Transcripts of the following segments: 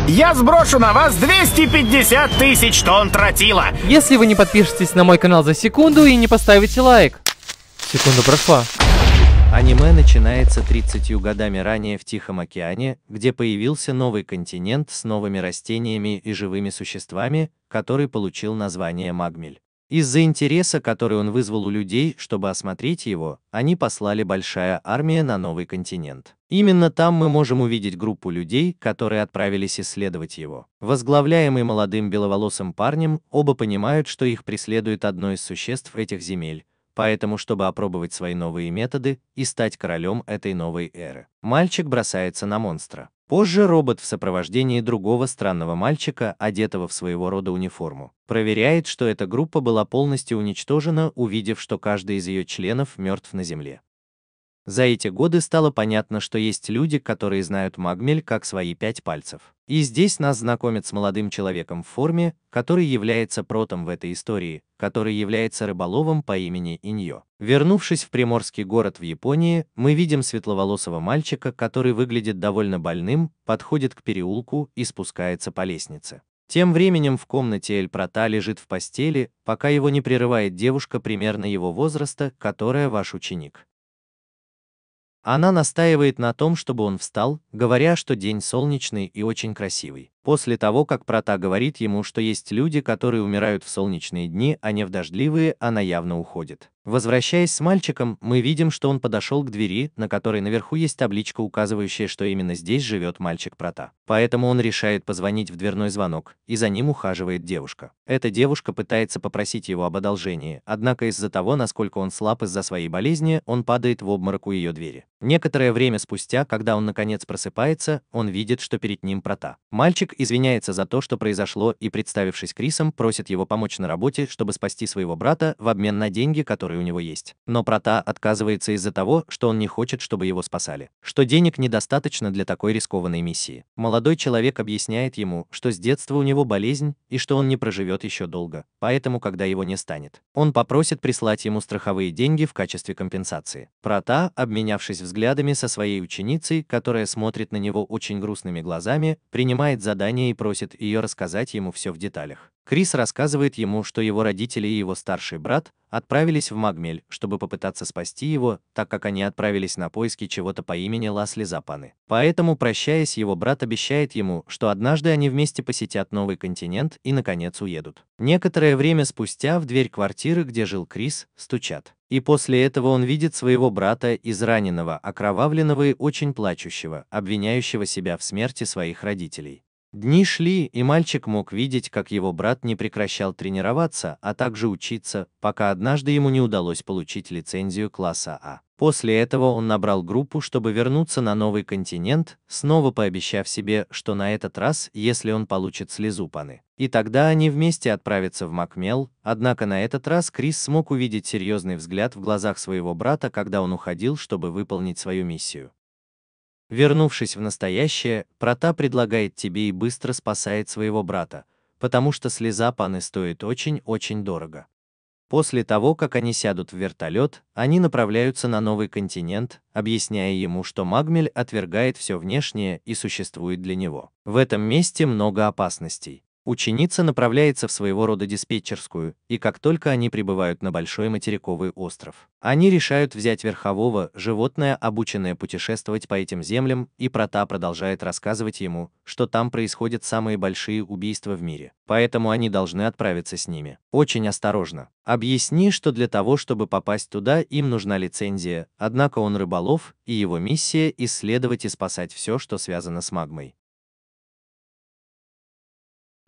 Я сброшу на вас 250 тысяч тонн тротила. Если вы не подпишетесь на мой канал за секунду и не поставите лайк. Секунда прошла. Аниме начинается 30 годами ранее в Тихом океане, где появился новый континент с новыми растениями и живыми существами, который получил название Магмель. Из-за интереса, который он вызвал у людей, чтобы осмотреть его, они послали большая армия на новый континент. Именно там мы можем увидеть группу людей, которые отправились исследовать его. Возглавляемый молодым беловолосым парнем, оба понимают, что их преследует одно из существ этих земель. Поэтому, чтобы опробовать свои новые методы и стать королем этой новой эры, мальчик бросается на монстра. Позже робот в сопровождении другого странного мальчика, одетого в своего рода униформу, проверяет, что эта группа была полностью уничтожена, увидев, что каждый из ее членов мертв на земле. За эти годы стало понятно, что есть люди, которые знают Магмель как свои 5 пальцев. И здесь нас знакомят с молодым человеком в форме, который является протом в этой истории, который является рыболовом по имени Иньо. Вернувшись в приморский город в Японии, мы видим светловолосого мальчика, который выглядит довольно больным, подходит к переулку и спускается по лестнице. Тем временем в комнате Эль Прота лежит в постели, пока его не прерывает девушка примерно его возраста, которая ваш ученик. Она настаивает на том, чтобы он встал, говоря, что день солнечный и очень красивый. После того, как Прота говорит ему, что есть люди, которые умирают в солнечные дни, а не в дождливые, она явно уходит. Возвращаясь с мальчиком, мы видим, что он подошел к двери, на которой наверху есть табличка, указывающая, что именно здесь живет мальчик Прота. Поэтому он решает позвонить в дверной звонок, и за ним ухаживает девушка. Эта девушка пытается попросить его об одолжении, однако из-за того, насколько он слаб из-за своей болезни, он падает в обморок у ее двери. Некоторое время спустя, когда он наконец просыпается, он видит, что перед ним Прота. Мальчик извиняется за то, что произошло, и, представившись Крисом, просит его помочь на работе, чтобы спасти своего брата в обмен на деньги, которые у него есть. Но Прота отказывается из-за того, что он не хочет, чтобы его спасали, что денег недостаточно для такой рискованной миссии. Молодой человек объясняет ему, что с детства у него болезнь и что он не проживет еще долго, поэтому, когда его не станет, он попросит прислать ему страховые деньги в качестве компенсации. Прота, обменявшись взглядами со своей ученицей, которая смотрит на него очень грустными глазами, принимает задание и просит ее рассказать ему все в деталях. Крис рассказывает ему, что его родители и его старший брат отправились в Магмель, чтобы попытаться спасти его, так как они отправились на поиски чего-то по имени Ласли Запаны. Поэтому, прощаясь, его брат обещает ему, что однажды они вместе посетят новый континент и, наконец, уедут. Некоторое время спустя в дверь квартиры, где жил Крис, стучат. И после этого он видит своего брата, израненного, окровавленного и очень плачущего, обвиняющего себя в смерти своих родителей. Дни шли, и мальчик мог видеть, как его брат не прекращал тренироваться, а также учиться, пока однажды ему не удалось получить лицензию класса А. После этого он набрал группу, чтобы вернуться на новый континент, снова пообещав себе, что на этот раз, если он получит слезу Паны, и тогда они вместе отправятся в Макмел. Однако на этот раз Крис смог увидеть серьезный взгляд в глазах своего брата, когда он уходил, чтобы выполнить свою миссию. Вернувшись в настоящее, Прота предлагает тебе и быстро спасает своего брата, потому что слеза Паны стоит очень-очень дорого. После того, как они сядут в вертолет, они направляются на новый континент, объясняя ему, что Магмель отвергает все внешнее и существует для него. В этом месте много опасностей. Ученица направляется в своего рода диспетчерскую, и как только они прибывают на большой материковый остров, они решают взять верхового, животное, обученное путешествовать по этим землям, и Прота продолжает рассказывать ему, что там происходят самые большие убийства в мире, поэтому они должны отправиться с ними. Очень осторожно. Объясни, что для того, чтобы попасть туда, им нужна лицензия, однако он рыболов, и его миссия – исследовать и спасать все, что связано с магмой.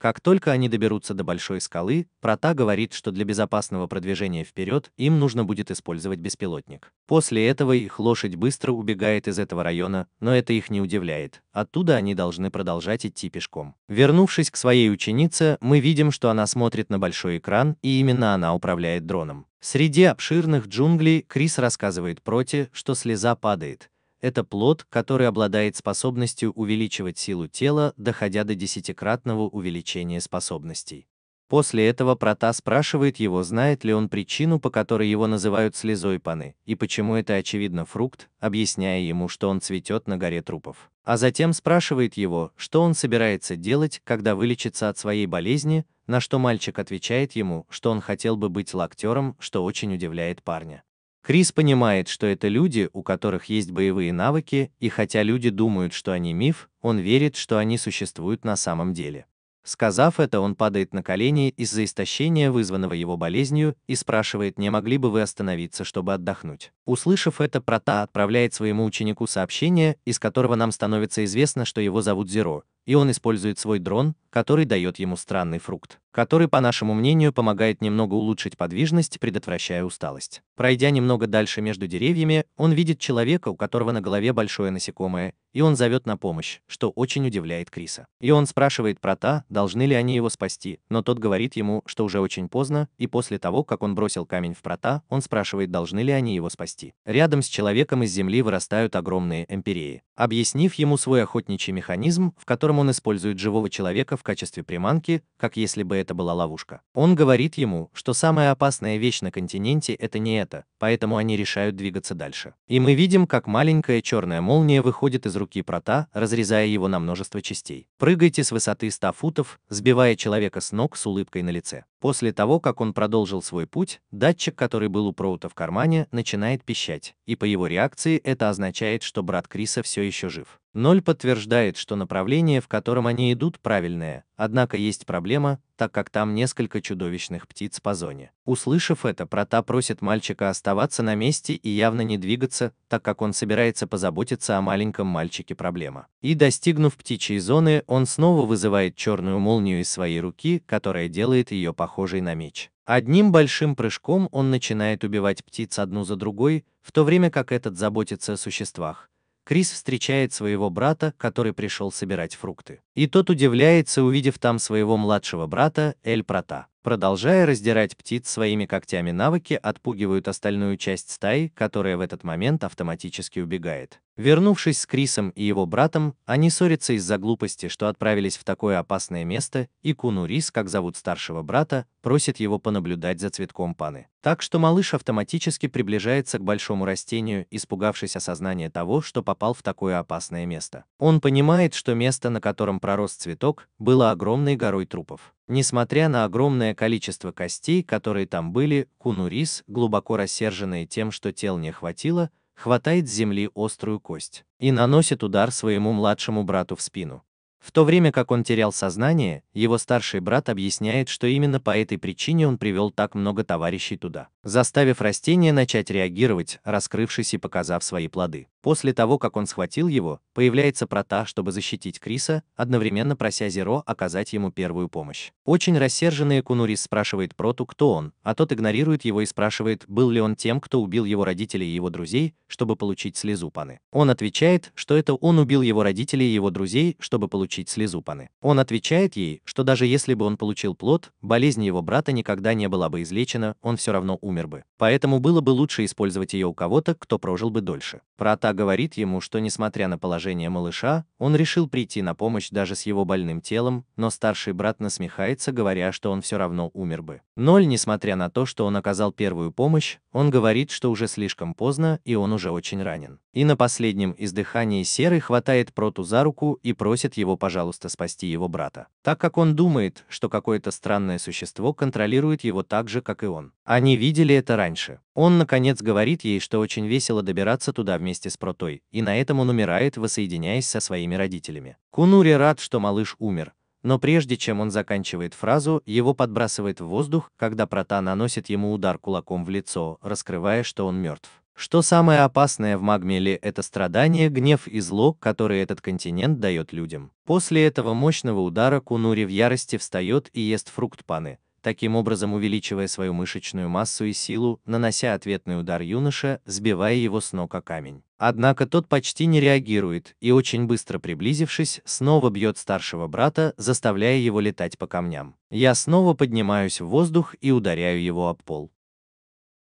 Как только они доберутся до большой скалы, Прота говорит, что для безопасного продвижения вперед им нужно будет использовать беспилотник. После этого их лошадь быстро убегает из этого района, но это их не удивляет. Оттуда они должны продолжать идти пешком. Вернувшись к своей ученице, мы видим, что она смотрит на большой экран, и именно она управляет дроном. Среди обширных джунглей Крис рассказывает Проте, что слеза падает. Это плод, который обладает способностью увеличивать силу тела, доходя до 10-кратного увеличения способностей. После этого Прота спрашивает его, знает ли он причину, по которой его называют слезой Паны, и почему это очевидно фрукт, объясняя ему, что он цветет на горе трупов. А затем спрашивает его, что он собирается делать, когда вылечится от своей болезни, на что мальчик отвечает ему, что он хотел бы быть лактером, что очень удивляет парня. Крис понимает, что это люди, у которых есть боевые навыки, и хотя люди думают, что они миф, он верит, что они существуют на самом деле. Сказав это, он падает на колени из-за истощения, вызванного его болезнью, и спрашивает, не могли бы вы остановиться, чтобы отдохнуть. Услышав это, Прота отправляет своему ученику сообщение, из которого нам становится известно, что его зовут Зеро, и он использует свой дрон, который дает ему странный фрукт, который, по нашему мнению, помогает немного улучшить подвижность, предотвращая усталость. Пройдя немного дальше между деревьями, он видит человека, у которого на голове большое насекомое, и он зовет на помощь, что очень удивляет Криса. И он спрашивает Прота, должны ли они его спасти, но тот говорит ему, что уже очень поздно, и после того, как он бросил камень в Прота, он спрашивает, должны ли они его спасти. Рядом с человеком из земли вырастают огромные эмпиреи. Объяснив ему свой охотничий механизм, в котором он использует живого человека в качестве приманки, как если бы это была ловушка. Он говорит ему, что самая опасная вещь на континенте — это не это, поэтому они решают двигаться дальше. И мы видим, как маленькая черная молния выходит из руки Прота, разрезая его на множество частей. Прыгайте с высоты 100 футов, сбивая человека с ног с улыбкой на лице. После того, как он продолжил свой путь, датчик, который был у Проута в кармане, начинает пищать, и по его реакции это означает, что брат Криса все еще жив. 0 подтверждает, что направление, в котором они идут, правильное, однако есть проблема, так как там несколько чудовищных птиц по зоне. Услышав это, Прота просит мальчика оставаться на месте и явно не двигаться, так как он собирается позаботиться о маленьком мальчике проблема. И достигнув птичьей зоны, он снова вызывает черную молнию из своей руки, которая делает ее похожей на меч. Одним большим прыжком он начинает убивать птиц одну за другой, в то время как этот заботится о существах. Крис встречает своего брата, который пришел собирать фрукты. И тот удивляется, увидев там своего младшего брата, Эль Прота. Продолжая раздирать птиц своими когтями, навыки отпугивают остальную часть стаи, которая в этот момент автоматически убегает. Вернувшись с Крисом и его братом, они ссорятся из-за глупости, что отправились в такое опасное место, и Куну Рис, как зовут старшего брата, просит его понаблюдать за цветком Паны. Так что малыш автоматически приближается к большому растению, испугавшись осознания того, что попал в такое опасное место. Он понимает, что место, на котором пророс цветок, было огромной горой трупов. Несмотря на огромное количество костей, которые там были, Куну Рис, глубоко рассерженная тем, что тел не хватило, хватает с земли острую кость и наносит удар своему младшему брату в спину. В то время как он терял сознание, его старший брат объясняет, что именно по этой причине он привел так много товарищей туда, заставив растение начать реагировать, раскрывшись и показав свои плоды. После того, как он схватил его, появляется Прота, чтобы защитить Криса, одновременно прося Зеро оказать ему первую помощь. Очень рассерженный Куну Рис спрашивает Проту, кто он, а тот игнорирует его и спрашивает, был ли он тем, кто убил его родителей и его друзей, чтобы получить слезу Паны. Он отвечает, что это он убил его родителей и его друзей, чтобы получить слезу Паны. Он отвечает ей, что даже если бы он получил плод, болезнь его брата никогда не была бы излечена, он все равно умер бы. Поэтому было бы лучше использовать ее у кого-то, кто прожил бы дольше. Прота говорит ему, что несмотря на положение малыша, он решил прийти на помощь даже с его больным телом, но старший брат насмехается, говоря, что он все равно умер бы. 0, несмотря на то, что он оказал первую помощь, он говорит, что уже слишком поздно и он уже очень ранен. И на последнем издыхании Серый хватает Проту за руку и просит его, пожалуйста, спасти его брата, так как он думает, что какое-то странное существо контролирует его так же, как и он. Они видели это раньше. Он, наконец, говорит ей, что очень весело добираться туда вместе с Протой, и на этом он умирает, воссоединяясь со своими родителями. Кунури рад, что малыш умер, но прежде чем он заканчивает фразу, его подбрасывает в воздух, когда Прота наносит ему удар кулаком в лицо, раскрывая, что он мертв. Что самое опасное в Магмеле — это страдание, гнев и зло, которые этот континент дает людям. После этого мощного удара Кунури в ярости встает и ест фрукт Паны, таким образом увеличивая свою мышечную массу и силу, нанося ответный удар юноше, сбивая его с ног о камень. Однако тот почти не реагирует и, очень быстро приблизившись, снова бьет старшего брата, заставляя его летать по камням. Я снова поднимаюсь в воздух и ударяю его об пол.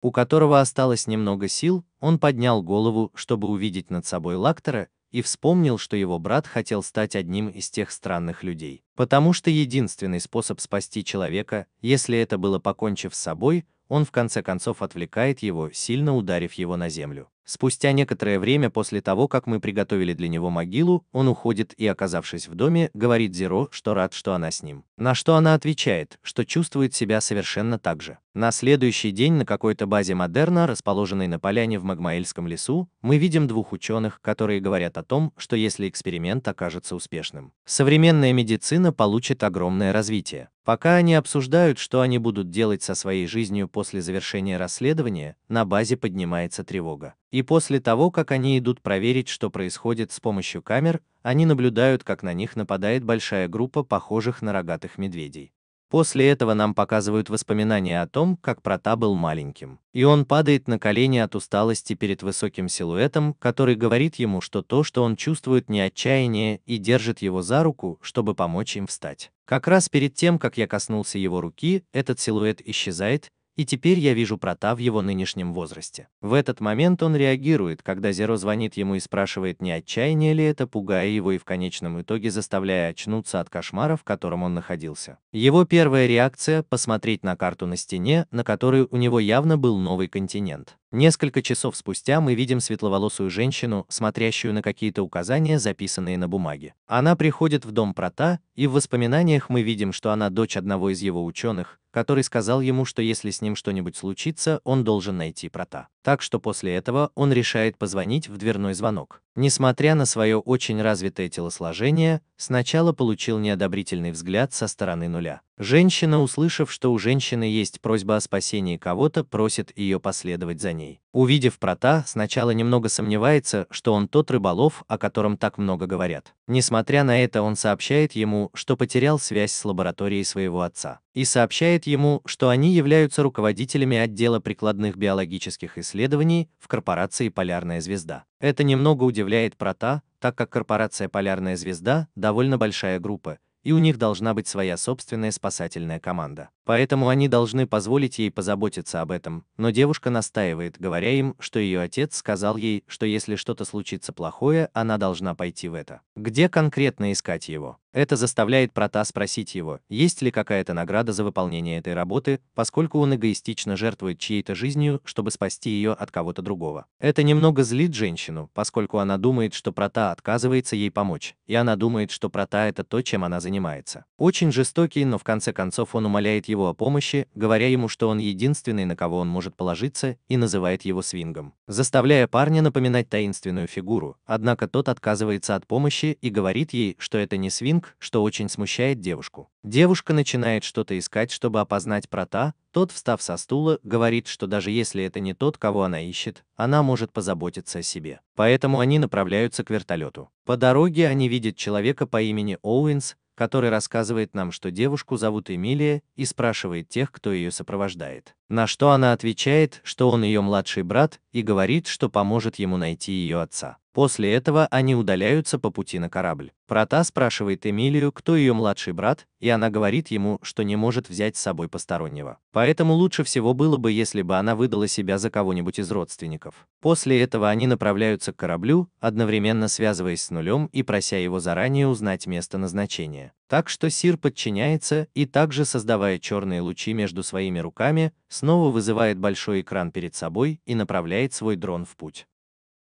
У которого осталось немного сил, он поднял голову, чтобы увидеть над собой Лактора, и вспомнил, что его брат хотел стать одним из тех странных людей. Потому что единственный способ спасти человека, если это было покончив с собой, он в конце концов отвлекает его, сильно ударив его на землю. Спустя некоторое время после того, как мы приготовили для него могилу, он уходит и, оказавшись в доме, говорит Зеро, что рад, что она с ним. На что она отвечает, что чувствует себя совершенно так же. На следующий день на какой-то базе Модерна, расположенной на поляне в Магмаэльском лесу, мы видим двух ученых, которые говорят о том, что если эксперимент окажется успешным, современная медицина получит огромное развитие. Пока они обсуждают, что они будут делать со своей жизнью после завершения расследования, на базе поднимается тревога. И после того, как они идут проверить, что происходит с помощью камер, они наблюдают, как на них нападает большая группа похожих на рогатых медведей. После этого нам показывают воспоминания о том, как Прота был маленьким. И он падает на колени от усталости перед высоким силуэтом, который говорит ему, что то, что он чувствует, не отчаяние, и держит его за руку, чтобы помочь им встать. Как раз перед тем, как я коснулся его руки, этот силуэт исчезает, и теперь я вижу Прота в его нынешнем возрасте. В этот момент он реагирует, когда Зеро звонит ему и спрашивает, не отчаяние ли это, пугая его и в конечном итоге заставляя очнуться от кошмара, в котором он находился. Его первая реакция – посмотреть на карту на стене, на которой у него явно был новый континент. Несколько часов спустя мы видим светловолосую женщину, смотрящую на какие-то указания, записанные на бумаге. Она приходит в дом Прота, и в воспоминаниях мы видим, что она дочь одного из его ученых, который сказал ему, что если с ним что-нибудь случится, он должен найти Прота. Так что после этого он решает позвонить в дверной звонок. Несмотря на свое очень развитое телосложение, сначала получил неодобрительный взгляд со стороны нуля. Женщина, услышав, что у женщины есть просьба о спасении кого-то, просит ее последовать за ней. Увидев Прота, сначала немного сомневается, что он тот рыболов, о котором так много говорят. Несмотря на это, он сообщает ему, что потерял связь с лабораторией своего отца. И сообщает ему, что они являются руководителями отдела прикладных биологических исследований в корпорации «Полярная звезда». Это немного удивляет Прота, так как корпорация «Полярная звезда» довольно большая группа, и у них должна быть своя собственная спасательная команда. Поэтому они должны позволить ей позаботиться об этом, но девушка настаивает, говоря им, что ее отец сказал ей, что если что-то случится плохое, она должна пойти в это. Где конкретно искать его? Это заставляет Прота спросить его, есть ли какая-то награда за выполнение этой работы, поскольку он эгоистично жертвует чьей-то жизнью, чтобы спасти ее от кого-то другого. Это немного злит женщину, поскольку она думает, что Прота отказывается ей помочь, и она думает, что Прота — это то, чем она занимается. Очень жестокий, но в конце концов он умоляет его о помощи, говоря ему, что он единственный, на кого он может положиться, и называет его свингом, заставляя парня напоминать таинственную фигуру, однако тот отказывается от помощи и говорит ей, что это не свинг, что очень смущает девушку. Девушка начинает что-то искать, чтобы опознать Прота, тот, встав со стула, говорит, что даже если это не тот, кого она ищет, она может позаботиться о себе. Поэтому они направляются к вертолету. По дороге они видят человека по имени Оуэнс, который рассказывает нам, что девушку зовут Эмилия, и спрашивает тех, кто ее сопровождает. На что она отвечает, что он ее младший брат, и говорит, что поможет ему найти ее отца. После этого они удаляются по пути на корабль. Прота спрашивает Эмилию, кто ее младший брат, и она говорит ему, что не может взять с собой постороннего. Поэтому лучше всего было бы, если бы она выдала себя за кого-нибудь из родственников. После этого они направляются к кораблю, одновременно связываясь с нулем и прося его заранее узнать место назначения. Так что Сир подчиняется и также, создавая черные лучи между своими руками, снова вызывает большой экран перед собой и направляет свой дрон в путь.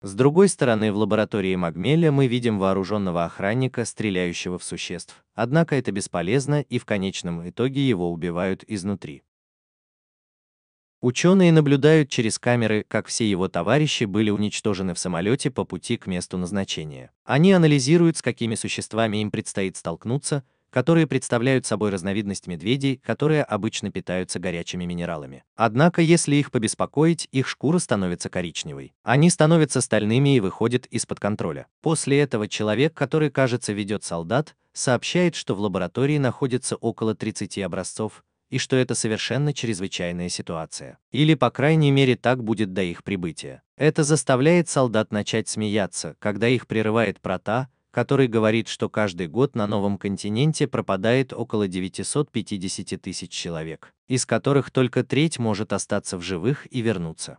С другой стороны, в лаборатории Магмеля мы видим вооруженного охранника, стреляющего в существ. Однако это бесполезно, и в конечном итоге его убивают изнутри. Ученые наблюдают через камеры, как все его товарищи были уничтожены в самолете по пути к месту назначения. Они анализируют, с какими существами им предстоит столкнуться, которые представляют собой разновидность медведей, которые обычно питаются горячими минералами. Однако, если их побеспокоить, их шкура становится коричневой. Они становятся стальными и выходят из-под контроля. После этого человек, который, кажется, ведет солдат, сообщает, что в лаборатории находится около 30 образцов, и что это совершенно чрезвычайная ситуация. Или, по крайней мере, так будет до их прибытия. Это заставляет солдат начать смеяться, когда их прерывает Прота, который говорит, что каждый год на новом континенте пропадает около 950 тысяч человек, из которых только треть может остаться в живых и вернуться.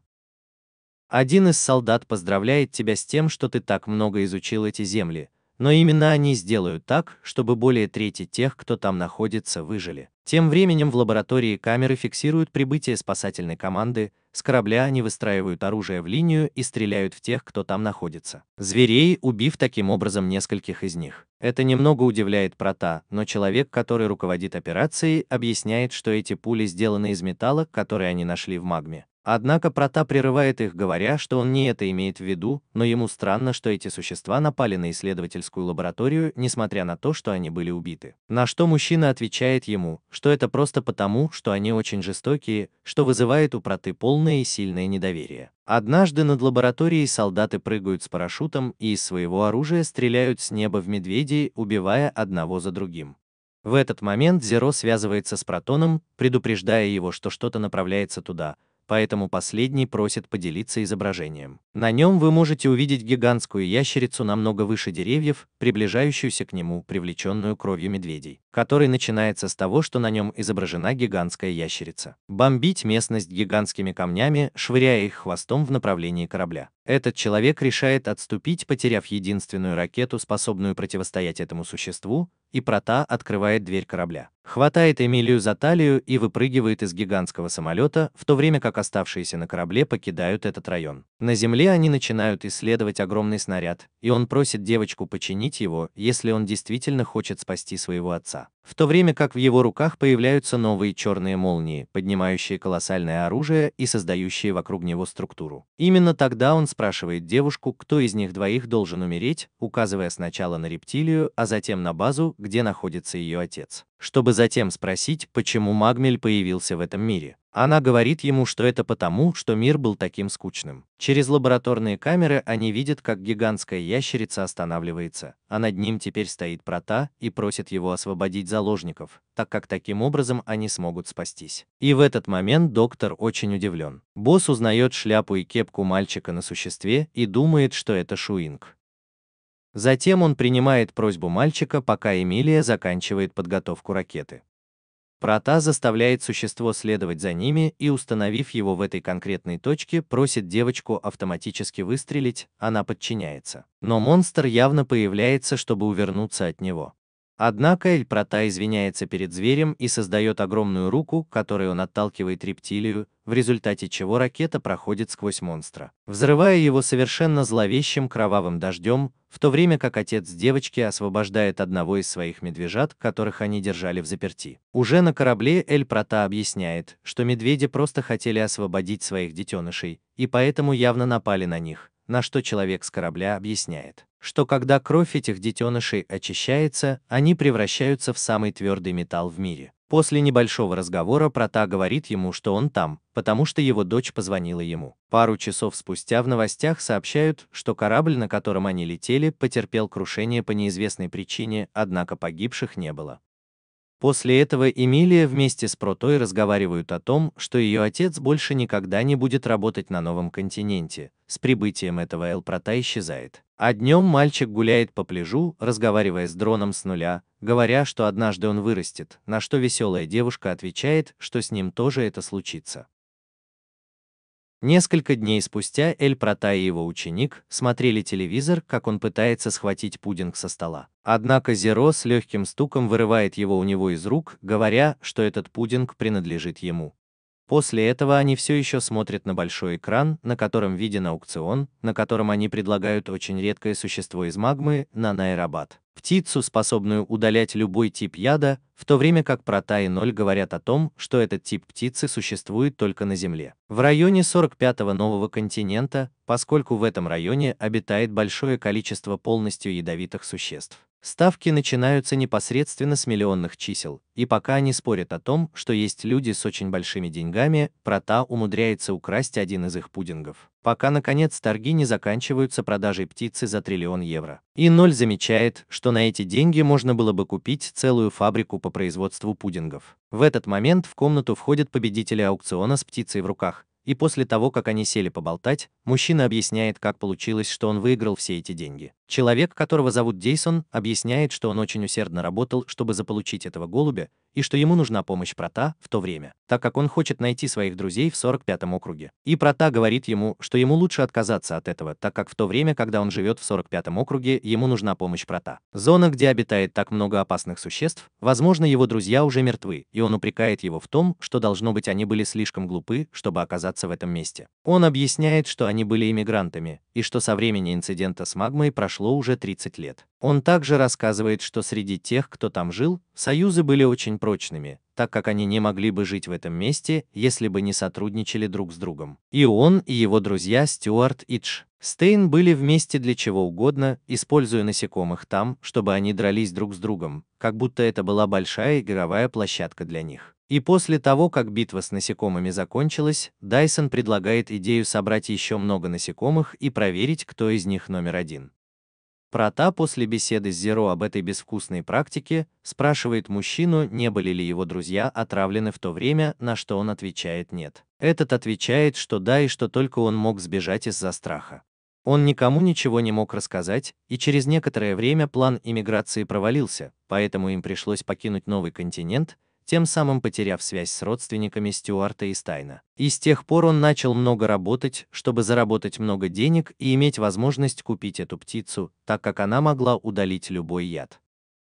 Один из солдат поздравляет тебя с тем, что ты так много изучил эти земли, но именно они сделают так, чтобы более трети тех, кто там находится, выжили. Тем временем в лаборатории камеры фиксируют прибытие спасательной команды, с корабля они выстраивают оружие в линию и стреляют в тех, кто там находится. Зверей, убив таким образом нескольких из них. Это немного удивляет Прота, но человек, который руководит операцией, объясняет, что эти пули сделаны из металла, который они нашли в магме. Однако Прота прерывает их, говоря, что он не это имеет в виду, но ему странно, что эти существа напали на исследовательскую лабораторию, несмотря на то, что они были убиты. На что мужчина отвечает ему, что это просто потому, что они очень жестокие, что вызывает у Проты полное и сильное недоверие. Однажды над лабораторией солдаты прыгают с парашютом и из своего оружия стреляют с неба в медведей, убивая одного за другим. В этот момент Зеро связывается с Протоном, предупреждая его, что что-то направляется туда, поэтому последний просит поделиться изображением. На нем вы можете увидеть гигантскую ящерицу намного выше деревьев, приближающуюся к нему, привлеченную кровью медведей, который начинается с того, что на нем изображена гигантская ящерица. Бомбить местность гигантскими камнями, швыряя их хвостом в направлении корабля. Этот человек решает отступить, потеряв единственную ракету, способную противостоять этому существу, и Прота открывает дверь корабля. Хватает Эмилию за талию и выпрыгивает из гигантского самолета, в то время как оставшиеся на корабле покидают этот район. На земле они начинают исследовать огромный снаряд, и он просит девочку починить его, если он действительно хочет спасти своего отца. В то время как в его руках появляются новые черные молнии, поднимающие колоссальное оружие и создающие вокруг него структуру. Именно тогда он спрашивает девушку, кто из них двоих должен умереть, указывая сначала на рептилию, а затем на базу, где находится ее отец, чтобы затем спросить, почему Магмель появился в этом мире. Она говорит ему, что это потому, что мир был таким скучным. Через лабораторные камеры они видят, как гигантская ящерица останавливается, а над ним теперь стоит Прота и просит его освободить заложников, так как таким образом они смогут спастись. И в этот момент доктор очень удивлен. Босс узнает шляпу и кепку мальчика на существе и думает, что это Шуинг. Затем он принимает просьбу мальчика, пока Эмилия заканчивает подготовку ракеты. Прота заставляет существо следовать за ними и, установив его в этой конкретной точке, просит девочку автоматически выстрелить, она подчиняется. Но монстр явно появляется, чтобы увернуться от него. Однако Эль Прота извиняется перед зверем и создает огромную руку, которой он отталкивает рептилию, в результате чего ракета проходит сквозь монстра, взрывая его совершенно зловещим кровавым дождем, в то время как отец девочки освобождает одного из своих медвежат, которых они держали взаперти. Уже на корабле Эль Прота объясняет, что медведи просто хотели освободить своих детенышей, и поэтому явно напали на них, на что человек с корабля объясняет, что когда кровь этих детенышей очищается, они превращаются в самый твердый металл в мире. После небольшого разговора Прота говорит ему, что он там, потому что его дочь позвонила ему. Пару часов спустя в новостях сообщают, что корабль, на котором они летели, потерпел крушение по неизвестной причине, однако погибших не было. После этого Эмилия вместе с Протой разговаривают о том, что ее отец больше никогда не будет работать на новом континенте. С прибытием этого Эль Прота исчезает. А днем мальчик гуляет по пляжу, разговаривая с дроном с нуля, говоря, что однажды он вырастет, на что веселая девушка отвечает, что с ним тоже это случится. Несколько дней спустя Эль Прота и его ученик смотрели телевизор, как он пытается схватить пудинг со стола. Однако Зеро с легким стуком вырывает его у него из рук, говоря, что этот пудинг принадлежит ему. После этого они все еще смотрят на большой экран, на котором виден аукцион, на котором они предлагают очень редкое существо из магмы, наноэробат. Птицу, способную удалять любой тип яда, в то время как Прота и Ноль говорят о том, что этот тип птицы существует только на Земле. В районе 45-го нового континента, поскольку в этом районе обитает большое количество полностью ядовитых существ. Ставки начинаются непосредственно с миллионных чисел, и пока они спорят о том, что есть люди с очень большими деньгами, Прота умудряется украсть один из их пудингов. Пока, наконец, торги не заканчиваются продажей птицы за 1 триллион евро. И Ноль замечает, что на эти деньги можно было бы купить целую фабрику по производству пудингов. В этот момент в комнату входят победители аукциона с птицей в руках, и после того, как они сели поболтать, мужчина объясняет, как получилось, что он выиграл все эти деньги. Человек, которого зовут Дейсон, объясняет, что он очень усердно работал, чтобы заполучить этого голубя, и что ему нужна помощь Прота в то время, так как он хочет найти своих друзей в 45-м округе. И Прота говорит ему, что ему лучше отказаться от этого, так как в то время, когда он живет в 45-м округе, ему нужна помощь Прота. Зона, где обитает так много опасных существ, возможно, его друзья уже мертвы, и он упрекает его в том, что должно быть они были слишком глупы, чтобы оказаться в этом месте. Он объясняет, что они были иммигрантами, и что со времени инцидента с магмой прошло уже 30 лет. Он также рассказывает, что среди тех, кто там жил, союзы были очень прочными, так как они не могли бы жить в этом месте, если бы не сотрудничали друг с другом. И он, и его друзья Стюарт и Стейн были вместе для чего угодно, используя насекомых там, чтобы они дрались друг с другом, как будто это была большая игровая площадка для них. И после того, как битва с насекомыми закончилась, Дайсон предлагает идею собрать еще много насекомых и проверить, кто из них номер один. Прота после беседы с Зеро об этой безвкусной практике спрашивает мужчину, не были ли его друзья отравлены в то время, на что он отвечает нет. Этот отвечает, что да и что только он мог сбежать из-за страха. Он никому ничего не мог рассказать, и через некоторое время план иммиграции провалился, поэтому им пришлось покинуть новый континент, тем самым потеряв связь с родственниками Стюарта и Стайна. И с тех пор он начал много работать, чтобы заработать много денег и иметь возможность купить эту птицу, так как она могла удалить любой яд.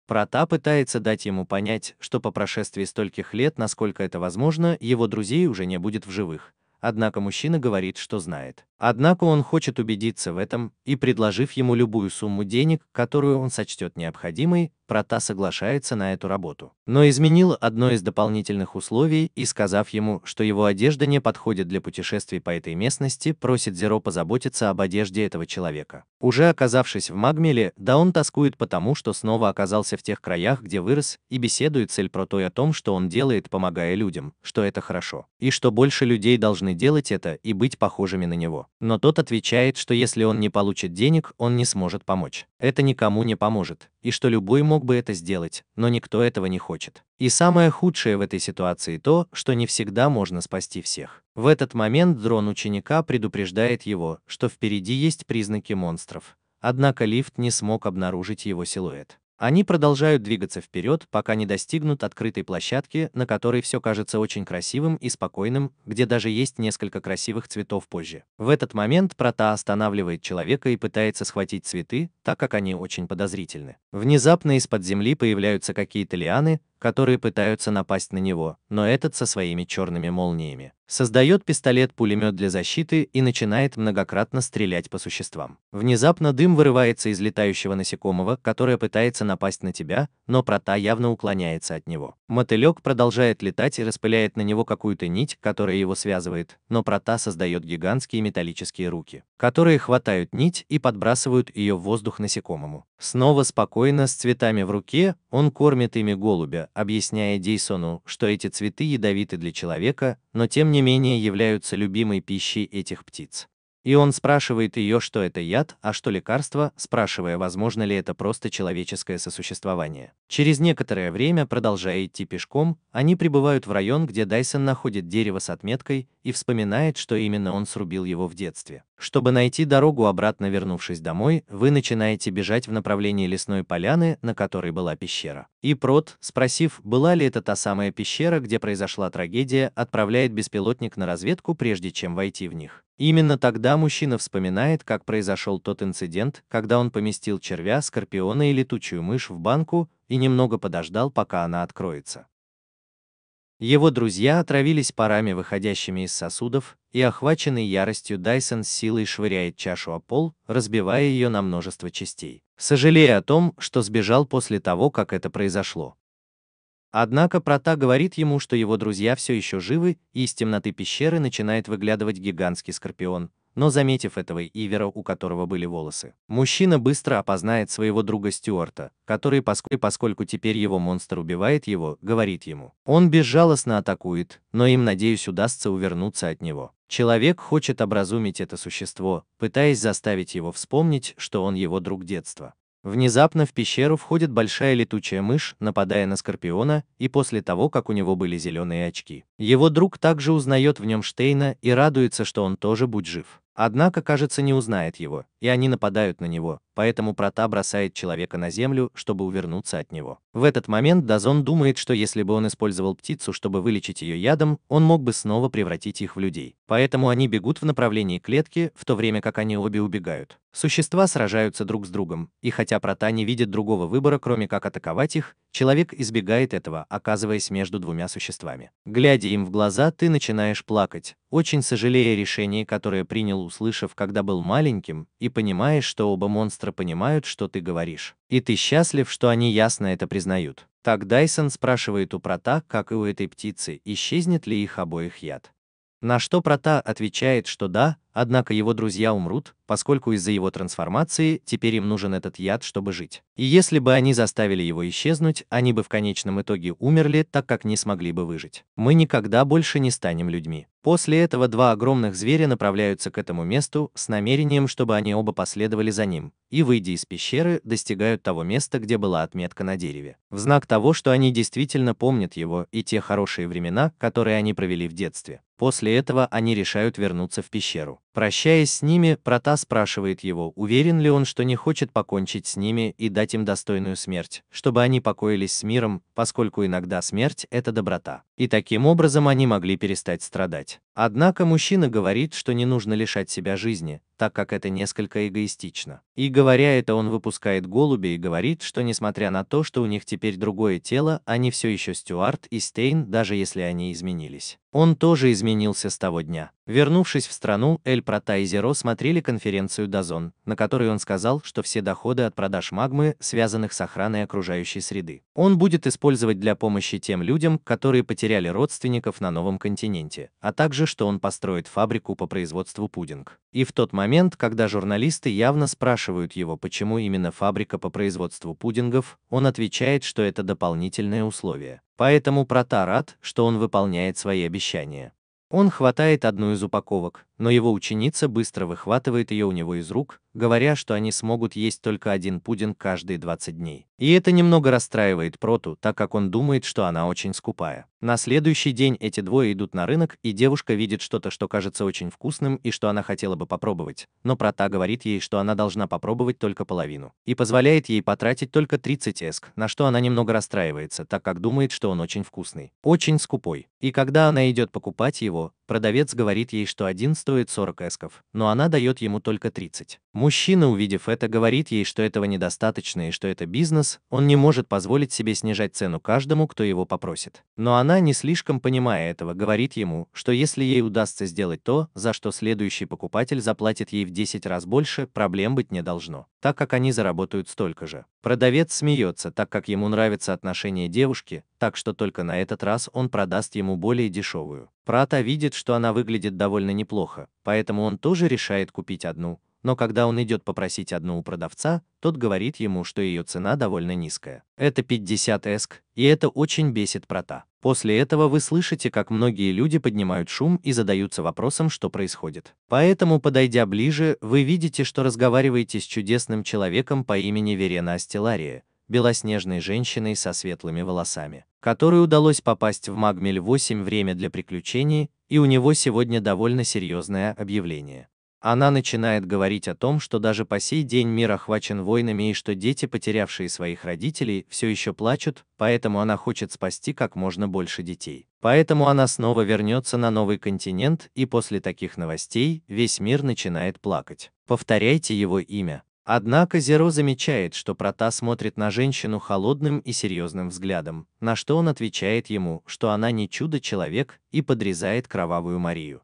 Прота пытается дать ему понять, что по прошествии стольких лет, насколько это возможно, его друзей уже не будет в живых. Однако мужчина говорит, что знает. Однако он хочет убедиться в этом, и, предложив ему любую сумму денег, которую он сочтет необходимой, Прота соглашается на эту работу. Но изменил одно из дополнительных условий и, сказав ему, что его одежда не подходит для путешествий по этой местности, просит Зеро позаботиться об одежде этого человека. Уже оказавшись в Магмеле, Даун тоскует потому, что снова оказался в тех краях, где вырос, и беседует с Эль Протой о том, что он делает, помогая людям, что это хорошо, и что больше людей должны делать это и быть похожими на него. Но тот отвечает, что если он не получит денег, он не сможет помочь. Это никому не поможет, и что любой мог бы это сделать, но никто этого не хочет. И самое худшее в этой ситуации то, что не всегда можно спасти всех. В этот момент дрон ученика предупреждает его, что впереди есть признаки монстров. Однако лифт не смог обнаружить его силуэт. Они продолжают двигаться вперед, пока не достигнут открытой площадки, на которой все кажется очень красивым и спокойным, где даже есть несколько красивых цветов позже. В этот момент Прота останавливает человека и пытается схватить цветы, так как они очень подозрительны. Внезапно из-под земли появляются какие-то лианы, которые пытаются напасть на него, но этот со своими черными молниями создает пистолет-пулемет для защиты и начинает многократно стрелять по существам. Внезапно дым вырывается из летающего насекомого, которое пытается напасть на тебя, но Прота явно уклоняется от него. Мотылек продолжает летать и распыляет на него какую-то нить, которая его связывает, но Прота создает гигантские металлические руки, которые хватают нить и подбрасывают ее в воздух насекомому. Снова спокойно, с цветами в руке, он кормит ими голубя, объясняя Дейсону, что эти цветы ядовиты для человека, но тем не менее являются любимой пищей этих птиц. И он спрашивает ее, что это яд, а что лекарство, спрашивая, возможно ли это просто человеческое сосуществование. Через некоторое время, продолжая идти пешком, они прибывают в район, где Дайсон находит дерево с отметкой и вспоминает, что именно он срубил его в детстве. Чтобы найти дорогу обратно, вернувшись домой, вы начинаете бежать в направлении лесной поляны, на которой была пещера. И Прот, спросив, была ли это та самая пещера, где произошла трагедия, отправляет беспилотник на разведку, прежде чем войти в них. Именно тогда мужчина вспоминает, как произошел тот инцидент, когда он поместил червя, скорпиона и летучую мышь в банку и немного подождал, пока она откроется. Его друзья отравились парами, выходящими из сосудов, и охваченный яростью Дайсон с силой швыряет чашу о пол, разбивая ее на множество частей, сожалея о том, что сбежал после того, как это произошло. Однако Прота говорит ему, что его друзья все еще живы, и из темноты пещеры начинает выглядывать гигантский скорпион, но, заметив этого Ивера, у которого были волосы, мужчина быстро опознает своего друга Стюарта, который, поскольку теперь его монстр убивает его, говорит ему. Он безжалостно атакует, но им, надеюсь, удастся увернуться от него. Человек хочет образумить это существо, пытаясь заставить его вспомнить, что он его друг детства. Внезапно в пещеру входит большая летучая мышь, нападая на скорпиона, и после того, как у него были зеленые очки. Его друг также узнает в нем Штейна и радуется, что он тоже будет жив. Однако, кажется, не узнает его, и они нападают на него, поэтому Прата бросает человека на землю, чтобы увернуться от него. В этот момент Дазон думает, что если бы он использовал птицу, чтобы вылечить ее ядом, он мог бы снова превратить их в людей. Поэтому они бегут в направлении клетки, в то время как они обе убегают. Существа сражаются друг с другом, и хотя Прата не видит другого выбора, кроме как атаковать их, человек избегает этого, оказываясь между двумя существами. Глядя им в глаза, ты начинаешь плакать, очень сожалея о решении, которое принял, услышав, когда был маленьким, и понимаешь, что оба монстра понимают, что ты говоришь. И ты счастлив, что они ясно это признают. Так Дайсон спрашивает у Прата, как и у этой птицы, исчезнет ли их обоих яд. На что Прата отвечает, что да, однако его друзья умрут, поскольку из-за его трансформации теперь им нужен этот яд, чтобы жить. И если бы они заставили его исчезнуть, они бы в конечном итоге умерли, так как не смогли бы выжить. Мы никогда больше не станем людьми. После этого два огромных зверя направляются к этому месту с намерением, чтобы они оба последовали за ним, и, выйдя из пещеры, достигают того места, где была отметка на дереве. В знак того, что они действительно помнят его и те хорошие времена, которые они провели в детстве. После этого они решают вернуться в пещеру. Прощаясь с ними, Прата спрашивает его, уверен ли он, что не хочет покончить с ними и дать им достойную смерть, чтобы они покоились с миром, поскольку иногда смерть – это доброта. И таким образом они могли перестать страдать. Однако мужчина говорит, что не нужно лишать себя жизни, так как это несколько эгоистично. И говоря это, он выпускает голубя и говорит, что несмотря на то, что у них теперь другое тело, они все еще Стюарт и Стейн, даже если они изменились. Он тоже изменился с того дня. Вернувшись в страну, Эль Прата и Зеро смотрели конференцию Дазон, на которой он сказал, что все доходы от продаж магмы, связанных с охраной окружающей среды, он будет использовать для помощи тем людям, которые потеряли родственников на новом континенте, а также, что он построит фабрику по производству пудинг. И в тот момент, когда журналисты явно спрашивают его, почему именно фабрика по производству пудингов, он отвечает, что это дополнительное условие. Поэтому Прата рад, что он выполняет свои обещания. Он хватает одну из упаковок, но его ученица быстро выхватывает ее у него из рук, говоря, что они смогут есть только один пудинг каждые 20 дней. И это немного расстраивает Проту, так как он думает, что она очень скупая. На следующий день эти двое идут на рынок, и девушка видит что-то, что кажется очень вкусным и что она хотела бы попробовать, но Прота говорит ей, что она должна попробовать только половину, и позволяет ей потратить только 30 эск, на что она немного расстраивается, так как думает, что он очень вкусный, очень скупой. И когда она идет покупать его, продавец говорит ей, что один стоит 40 эсков, но она дает ему только 30. Мужчина, увидев это, говорит ей, что этого недостаточно и что это бизнес, он не может позволить себе снижать цену каждому, кто его попросит. Но она, не слишком понимая этого, говорит ему, что если ей удастся сделать то, за что следующий покупатель заплатит ей в 10 раз больше, проблем быть не должно, так как они заработают столько же. Продавец смеется, так как ему нравится отношение девушки, так что только на этот раз он продаст ему более дешевую. Прата видит, что она выглядит довольно неплохо, поэтому он тоже решает купить одну. Но когда он идет попросить одну у продавца, тот говорит ему, что ее цена довольно низкая. Это 50 эск, и это очень бесит Прата. После этого вы слышите, как многие люди поднимают шум и задаются вопросом, что происходит. Поэтому, подойдя ближе, вы видите, что разговариваете с чудесным человеком по имени Верена Астелария, белоснежной женщиной со светлыми волосами, которой удалось попасть в Магмель 8 время для приключений, и у него сегодня довольно серьезное объявление. Она начинает говорить о том, что даже по сей день мир охвачен войнами и что дети, потерявшие своих родителей, все еще плачут, поэтому она хочет спасти как можно больше детей. Поэтому она снова вернется на новый континент, и после таких новостей весь мир начинает плакать. Повторяйте его имя. Однако Зеро замечает, что Прота смотрит на женщину холодным и серьезным взглядом, на что он отвечает ему, что она не чудо-человек, и подрезает кровавую Марию.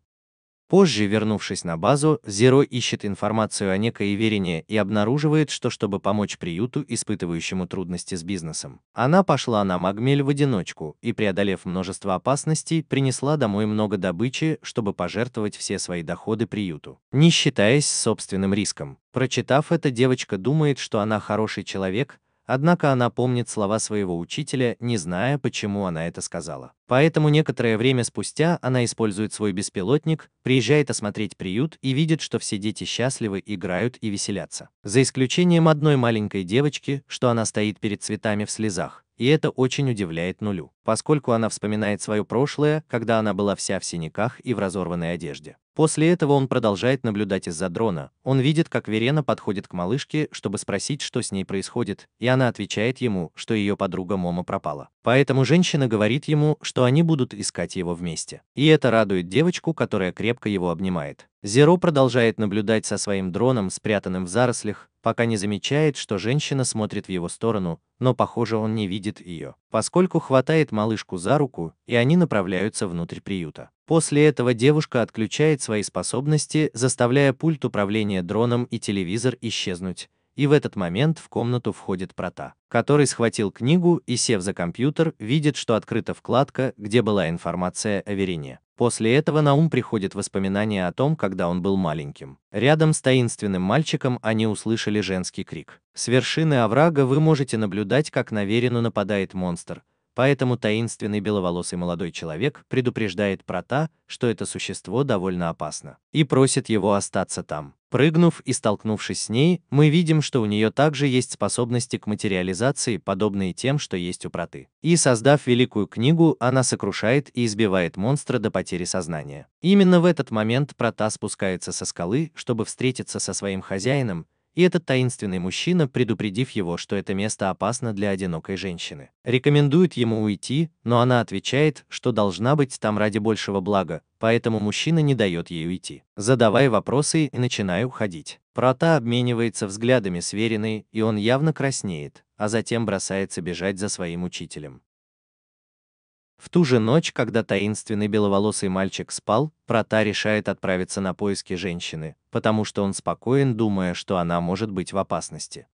Позже, вернувшись на базу, Зеро ищет информацию о некой Верине и обнаруживает, что чтобы помочь приюту, испытывающему трудности с бизнесом, она пошла на Магмель в одиночку и, преодолев множество опасностей, принесла домой много добычи, чтобы пожертвовать все свои доходы приюту, не считаясь собственным риском. Прочитав это, девочка думает, что она хороший человек, однако она помнит слова своего учителя, не зная, почему она это сказала. Поэтому некоторое время спустя она использует свой беспилотник, приезжает осмотреть приют и видит, что все дети счастливы, играют и веселятся. За исключением одной маленькой девочки, что она стоит перед цветами в слезах, и это очень удивляет Нулю, поскольку она вспоминает свое прошлое, когда она была вся в синяках и в разорванной одежде. После этого он продолжает наблюдать из-за дрона. Он видит, как Верена подходит к малышке, чтобы спросить, что с ней происходит, и она отвечает ему, что ее подруга Момо пропала. Поэтому женщина говорит ему, что они будут искать его вместе. И это радует девочку, которая крепко его обнимает. Зеро продолжает наблюдать со своим дроном, спрятанным в зарослях, пока не замечает, что женщина смотрит в его сторону, но, похоже, он не видит ее, поскольку хватает малышку за руку, и они направляются внутрь приюта. После этого девушка отключает свои способности, заставляя пульт управления дроном и телевизор исчезнуть. И в этот момент в комнату входит Прота, который схватил книгу и, сев за компьютер, видит, что открыта вкладка, где была информация о Верене. После этого на ум приходит воспоминание о том, когда он был маленьким. Рядом с таинственным мальчиком они услышали женский крик. С вершины оврага вы можете наблюдать, как на Верену нападает монстр. Поэтому таинственный беловолосый молодой человек предупреждает Прота, что это существо довольно опасно, и просит его остаться там. Прыгнув и столкнувшись с ней, мы видим, что у нее также есть способности к материализации, подобные тем, что есть у Проты. И создав великую книгу, она сокрушает и избивает монстра до потери сознания. Именно в этот момент Прота спускается со скалы, чтобы встретиться со своим хозяином, и этот таинственный мужчина, предупредив его, что это место опасно для одинокой женщины, рекомендует ему уйти, но она отвечает, что должна быть там ради большего блага, поэтому мужчина не дает ей уйти, задавая вопросы и начиная уходить. Прота обменивается взглядами с Вериной, и он явно краснеет, а затем бросается бежать за своим учителем. В ту же ночь, когда таинственный беловолосый мальчик спал, Прота решает отправиться на поиски женщины, потому что он спокоен, думая, что она может быть в опасности.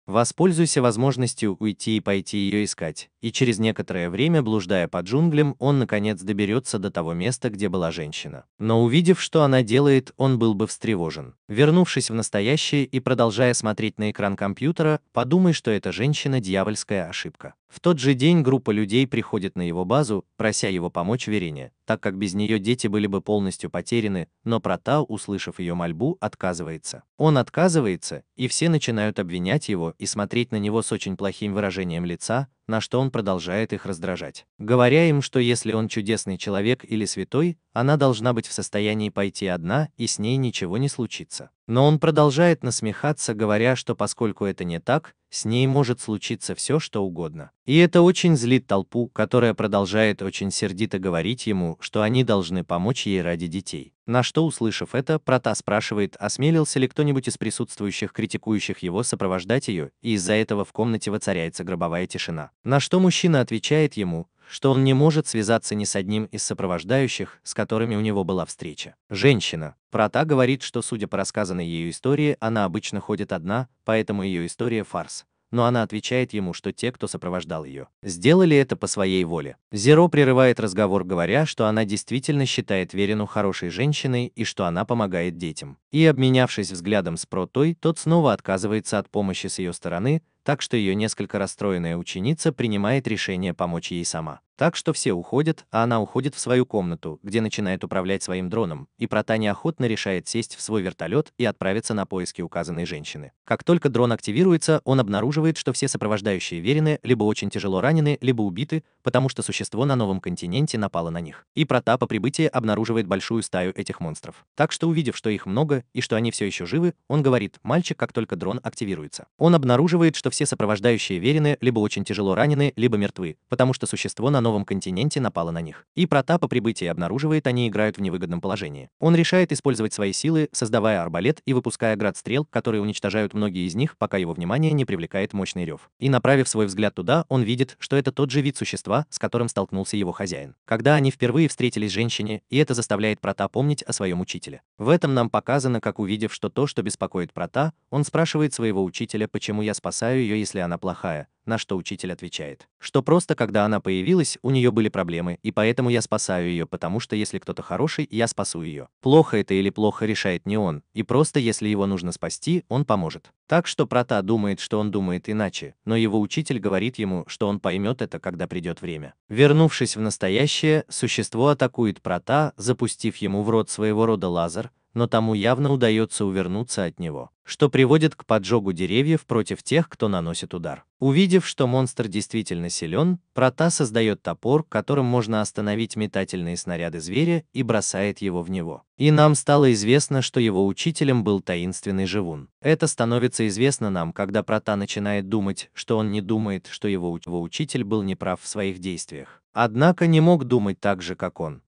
Воспользуйся возможностью уйти и пойти ее искать, и через некоторое время, блуждая по джунглям, он наконец доберется до того места, где была женщина. Но увидев, что она делает, он был бы встревожен. Вернувшись в настоящее и продолжая смотреть на экран компьютера, подумай, что эта женщина — дьявольская ошибка. В тот же день группа людей приходит на его базу, прося его помочь Верене, так как без нее дети были бы полностью потеряны, но Прота, услышав ее мольбу, отказывается. Он отказывается, и все начинают обвинять его и смотреть на него с очень плохим выражением лица, на что он продолжает их раздражать, говоря им, что если он чудесный человек или святой, она должна быть в состоянии пойти одна, и с ней ничего не случится. Но он продолжает насмехаться, говоря, что поскольку это не так, с ней может случиться все, что угодно. И это очень злит толпу, которая продолжает очень сердито говорить ему, что они должны помочь ей ради детей. На что, услышав это, Прота спрашивает, осмелился ли кто-нибудь из присутствующих, критикующих его, сопровождать ее, и из-за этого в комнате воцаряется гробовая тишина. На что мужчина отвечает ему, что он не может связаться ни с одним из сопровождающих, с которыми у него была встреча. Женщина. Прота говорит, что, судя по рассказанной ею истории, она обычно ходит одна, поэтому ее история — фарс. Но она отвечает ему, что те, кто сопровождал ее, сделали это по своей воле. Зеро прерывает разговор, говоря, что она действительно считает Верену хорошей женщиной и что она помогает детям. И, обменявшись взглядом с Протой, тот снова отказывается от помощи с ее стороны, так что ее несколько расстроенная ученица принимает решение помочь ей сама. Так что все уходят, а она уходит в свою комнату, где начинает управлять своим дроном, и Прота неохотно решает сесть в свой вертолет и отправиться на поиски указанной женщины. Как только дрон активируется, он обнаруживает, что все сопровождающие Верены либо очень тяжело ранены, либо убиты, потому что существо на новом континенте напало на них. И Прота по прибытии обнаруживает большую стаю этих монстров. Так что, увидев, что их много и что они все еще живы, он говорит: «Мальчик, как только дрон активируется». Он обнаруживает, что все сопровождающие Верены либо очень тяжело ранены, либо мертвы, потому что существо на новом континенте напало на них. И Прота по прибытии обнаруживает, они играют в невыгодном положении. Он решает использовать свои силы, создавая арбалет и выпуская град стрел, которые уничтожают многие из них, пока его внимание не привлекает мощный рев. И, направив свой взгляд туда, он видит, что это тот же вид существа, с которым столкнулся его хозяин, когда они впервые встретились женщине, и это заставляет Прота помнить о своем учителе. В этом нам показано, как, увидев, что то, что беспокоит Прота, он спрашивает своего учителя, почему я спасаю ее, если она плохая, на что учитель отвечает, что просто когда она появилась, у нее были проблемы, и поэтому я спасаю ее, потому что если кто-то хороший, я спасу ее. Плохо это или плохо решает не он, и просто если его нужно спасти, он поможет. Так что Прота думает, что он думает иначе, но его учитель говорит ему, что он поймет это, когда придет время. Вернувшись в настоящее, существо атакует Прота, запустив ему в рот своего рода лазер, но тому явно удается увернуться от него, что приводит к поджогу деревьев против тех, кто наносит удар. Увидев, что монстр действительно силен, Прата создает топор, которым можно остановить метательные снаряды зверя, и бросает его в него. И нам стало известно, что его учителем был таинственный живун. Это становится известно нам, когда Прата начинает думать, что он не думает, что его учитель был неправ в своих действиях. Однако не мог думать так же, как он.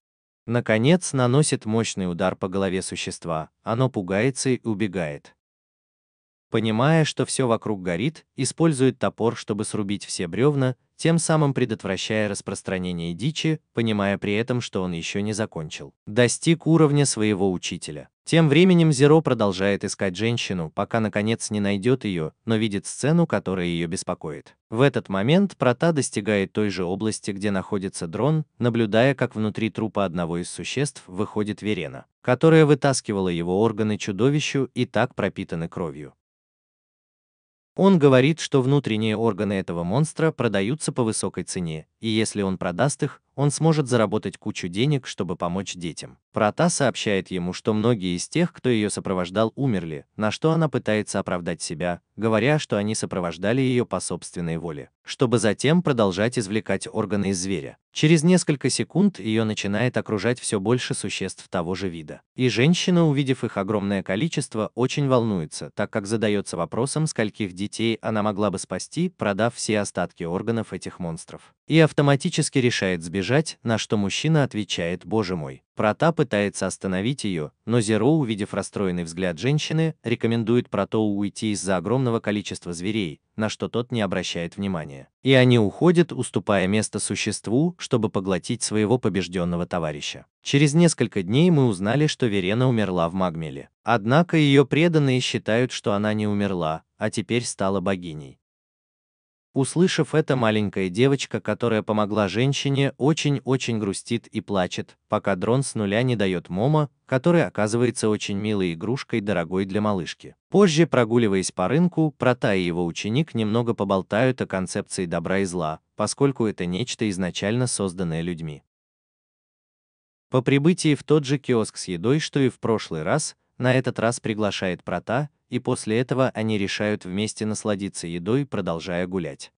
Наконец, наносит мощный удар по голове существа, оно пугается и убегает. Понимая, что все вокруг горит, использует топор, чтобы срубить все бревна, тем самым предотвращая распространение дичи, понимая при этом, что он еще не закончил. Достиг уровня своего учителя. Тем временем Зеро продолжает искать женщину, пока наконец не найдет ее, но видит сцену, которая ее беспокоит. В этот момент Прата достигает той же области, где находится дрон, наблюдая, как внутри трупа одного из существ выходит Верена, которая вытаскивала его органы чудовищу и так пропитаны кровью. Он говорит, что внутренние органы этого монстра продаются по высокой цене, и если он продаст их, он сможет заработать кучу денег, чтобы помочь детям. Прата сообщает ему, что многие из тех, кто ее сопровождал, умерли, на что она пытается оправдать себя, говоря, что они сопровождали ее по собственной воле, чтобы затем продолжать извлекать органы из зверя. Через несколько секунд ее начинает окружать все больше существ того же вида. И женщина, увидев их огромное количество, очень волнуется, так как задается вопросом, скольких детей она могла бы спасти, продав все остатки органов этих монстров. И автоматически решает сбежать, на что мужчина отвечает: «Боже мой». Прата пытается остановить ее, но Зеро, увидев расстроенный взгляд женщины, рекомендует Протоу уйти из-за огромного количества зверей, на что тот не обращает внимания. И они уходят, уступая место существу, чтобы поглотить своего побежденного товарища. Через несколько дней мы узнали, что Верена умерла в Магмеле. Однако ее преданные считают, что она не умерла, а теперь стала богиней. Услышав это, маленькая девочка, которая помогла женщине, очень-очень грустит и плачет, пока дрон с нуля не дает Момо, который оказывается очень милой игрушкой, дорогой для малышки. Позже, прогуливаясь по рынку, Прата и его ученик немного поболтают о концепции добра и зла, поскольку это нечто изначально созданное людьми. По прибытии в тот же киоск с едой, что и в прошлый раз, на этот раз приглашает Прата, и после этого они решают вместе насладиться едой, продолжая гулять.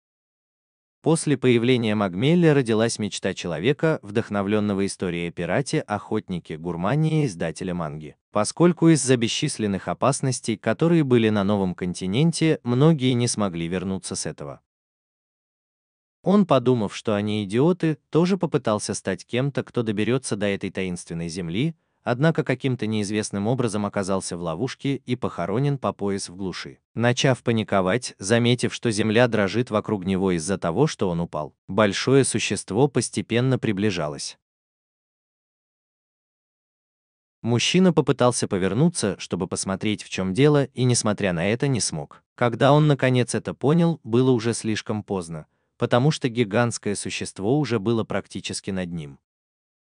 После появления Магмеля родилась мечта человека, вдохновленного историей о пирате, охотнике, гурмане и издателя манги. Поскольку из-за бесчисленных опасностей, которые были на новом континенте, многие не смогли вернуться с этого. Он, подумав, что они идиоты, тоже попытался стать кем-то, кто доберется до этой таинственной земли, однако каким-то неизвестным образом оказался в ловушке и похоронен по пояс в глуши. Начав паниковать, заметив, что земля дрожит вокруг него из-за того, что он упал, большое существо постепенно приближалось. Мужчина попытался повернуться, чтобы посмотреть, в чем дело, и, несмотря на это, не смог. Когда он наконец это понял, было уже слишком поздно, потому что гигантское существо уже было практически над ним.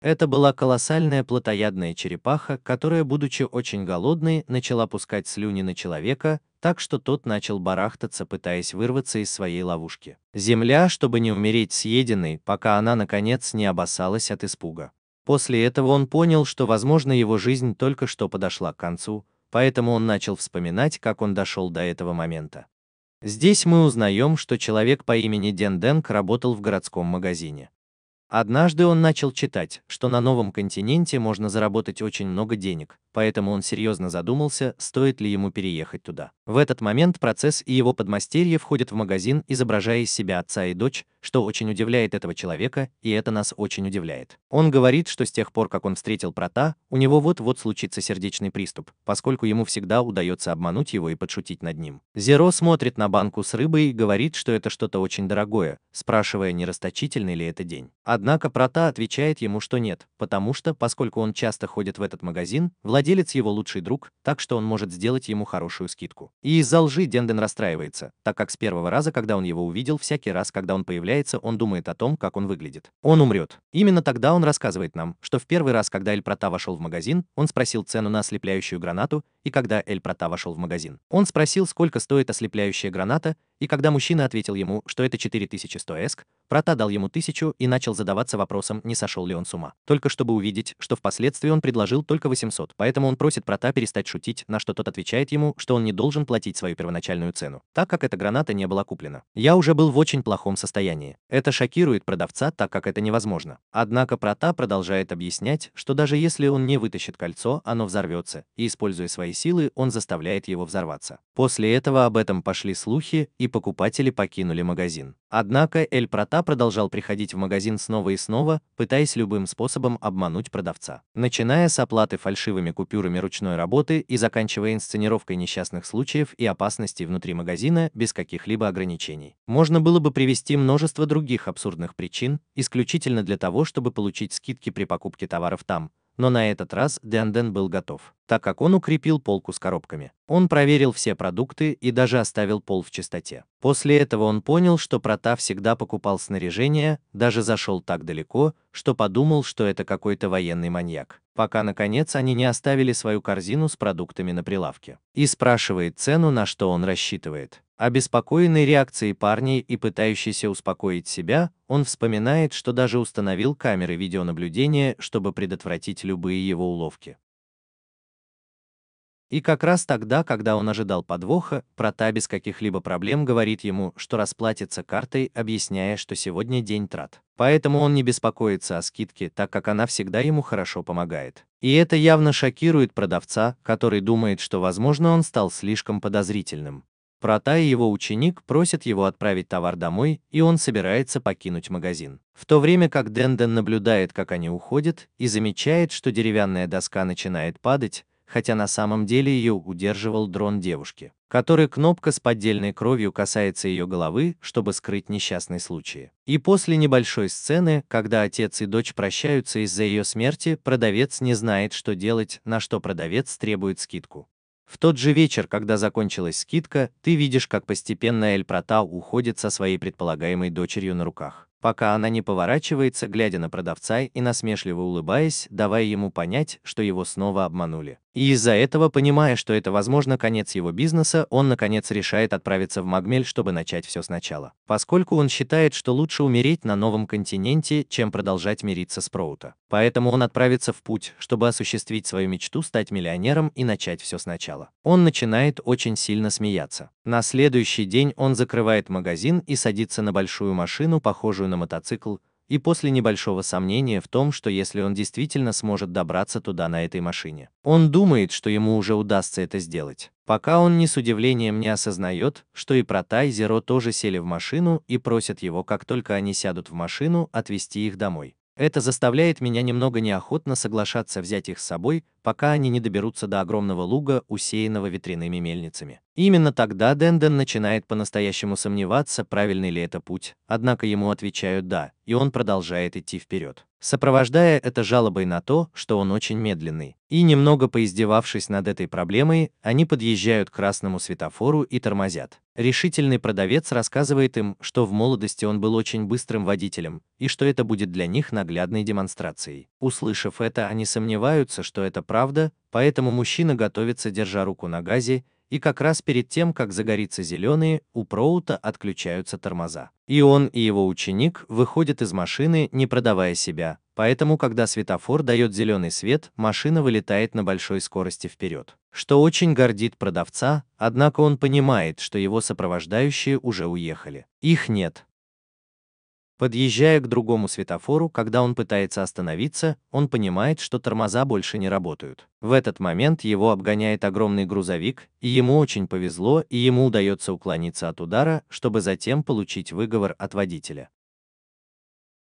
Это была колоссальная плотоядная черепаха, которая, будучи очень голодной, начала пускать слюни на человека, так что тот начал барахтаться, пытаясь вырваться из своей ловушки. Земля, чтобы не умереть съеденной, пока она, наконец, не обоссалась от испуга. После этого он понял, что, возможно, его жизнь только что подошла к концу, поэтому он начал вспоминать, как он дошел до этого момента. Здесь мы узнаем, что человек по имени Ден Денг работал в городском магазине. Однажды он начал читать, что на новом континенте можно заработать очень много денег, поэтому он серьезно задумался, стоит ли ему переехать туда. В этот момент Процесс и его подмастерье входят в магазин, изображая из себя отца и дочь, что очень удивляет этого человека, и это нас очень удивляет. Он говорит, что с тех пор, как он встретил Прота, у него вот-вот случится сердечный приступ, поскольку ему всегда удается обмануть его и подшутить над ним. Зеро смотрит на банку с рыбой и говорит, что это что-то очень дорогое, спрашивая, не расточительный ли это день. Однако Прота отвечает ему, что нет, потому что, поскольку он часто ходит в этот магазин, владелец его лучший друг, так что он может сделать ему хорошую скидку. И из-за лжи Денден расстраивается, так как с первого раза, когда он его увидел, всякий раз, когда он появляется, он думает о том, как он выглядит. Он умрет. Именно тогда он рассказывает нам, что в первый раз, когда Эль Прота вошел в магазин, он спросил цену на ослепляющую гранату, и когда Эль Прота вошел в магазин, он спросил, сколько стоит ослепляющая граната, И когда мужчина ответил ему, что это 4100 эск, Прата дал ему 1000 и начал задаваться вопросом, не сошел ли он с ума. Только чтобы увидеть, что впоследствии он предложил только 800, поэтому он просит Прата перестать шутить, на что тот отвечает ему, что он не должен платить свою первоначальную цену, так как эта граната не была куплена. Я уже был в очень плохом состоянии. Это шокирует продавца, так как это невозможно. Однако Прата продолжает объяснять, что даже если он не вытащит кольцо, оно взорвется, и, используя свои силы, он заставляет его взорваться. После этого об этом пошли слухи, и покупатели покинули магазин. Однако Эль Прата продолжал приходить в магазин снова и снова, пытаясь любым способом обмануть продавца. Начиная с оплаты фальшивыми купюрами ручной работы и заканчивая инсценировкой несчастных случаев и опасностей внутри магазина без каких-либо ограничений. Можно было бы привести множество других абсурдных причин, исключительно для того, чтобы получить скидки при покупке товаров там, но на этот раз Дэнден был готов, так как он укрепил полку с коробками. Он проверил все продукты и даже оставил пол в чистоте. После этого он понял, что Прата всегда покупал снаряжение, даже зашел так далеко, что подумал, что это какой-то военный маньяк, пока наконец они не оставили свою корзину с продуктами на прилавке. И спрашивает цену, на что он рассчитывает. Обеспокоенный реакцией парней и пытающийся успокоить себя, он вспоминает, что даже установил камеры видеонаблюдения, чтобы предотвратить любые его уловки. И как раз тогда, когда он ожидал подвоха, Прата без каких-либо проблем говорит ему, что расплатится картой, объясняя, что сегодня день трат. Поэтому он не беспокоится о скидке, так как она всегда ему хорошо помогает. И это явно шокирует продавца, который думает, что, возможно, он стал слишком подозрительным. Прата и его ученик просят его отправить товар домой, и он собирается покинуть магазин. В то время как Дэнден наблюдает, как они уходят, и замечает, что деревянная доска начинает падать, хотя на самом деле ее удерживал дрон девушки, который кнопка с поддельной кровью касается ее головы, чтобы скрыть несчастный случай. И после небольшой сцены, когда отец и дочь прощаются из-за ее смерти, продавец не знает, что делать, на что продавец требует скидку. В тот же вечер, когда закончилась скидка, ты видишь, как постепенно Эль Прата уходит со своей предполагаемой дочерью на руках, пока она не поворачивается, глядя на продавца и насмешливо улыбаясь, давая ему понять, что его снова обманули. И из-за этого, понимая, что это, возможно, конец его бизнеса, он, наконец, решает отправиться в Магмель, чтобы начать все сначала. Поскольку он считает, что лучше умереть на новом континенте, чем продолжать мириться с Проута. Поэтому он отправится в путь, чтобы осуществить свою мечту стать миллионером и начать все сначала. Он начинает очень сильно смеяться. На следующий день он закрывает магазин и садится на большую машину, похожую на мотоцикл, и после небольшого сомнения в том, что если он действительно сможет добраться туда на этой машине, он думает, что ему уже удастся это сделать, пока он не с удивлением не осознает, что и Прата, и Зеро тоже сели в машину и просят его, как только они сядут в машину, отвезти их домой. Это заставляет меня немного неохотно соглашаться взять их с собой, пока они не доберутся до огромного луга, усеянного ветряными мельницами. Именно тогда Дэнден начинает по-настоящему сомневаться, правильный ли это путь, однако ему отвечают «да», и он продолжает идти вперед, сопровождая это жалобой на то, что он очень медленный. И немного поиздевавшись над этой проблемой, они подъезжают к красному светофору и тормозят. Решительный продавец рассказывает им, что в молодости он был очень быстрым водителем, и что это будет для них наглядной демонстрацией. Услышав это, они сомневаются, что это правда, поэтому мужчина готовится, держа руку на газе, и как раз перед тем, как загорится зеленый, у Проута отключаются тормоза. И он, и его ученик выходят из машины, не продавая себя, поэтому, когда светофор дает зеленый свет, машина вылетает на большой скорости вперед, что очень гордит продавца, однако он понимает, что его сопровождающие уже уехали. Их нет. Подъезжая к другому светофору, когда он пытается остановиться, он понимает, что тормоза больше не работают. В этот момент его обгоняет огромный грузовик, и ему очень повезло, и ему удается уклониться от удара, чтобы затем получить выговор от водителя.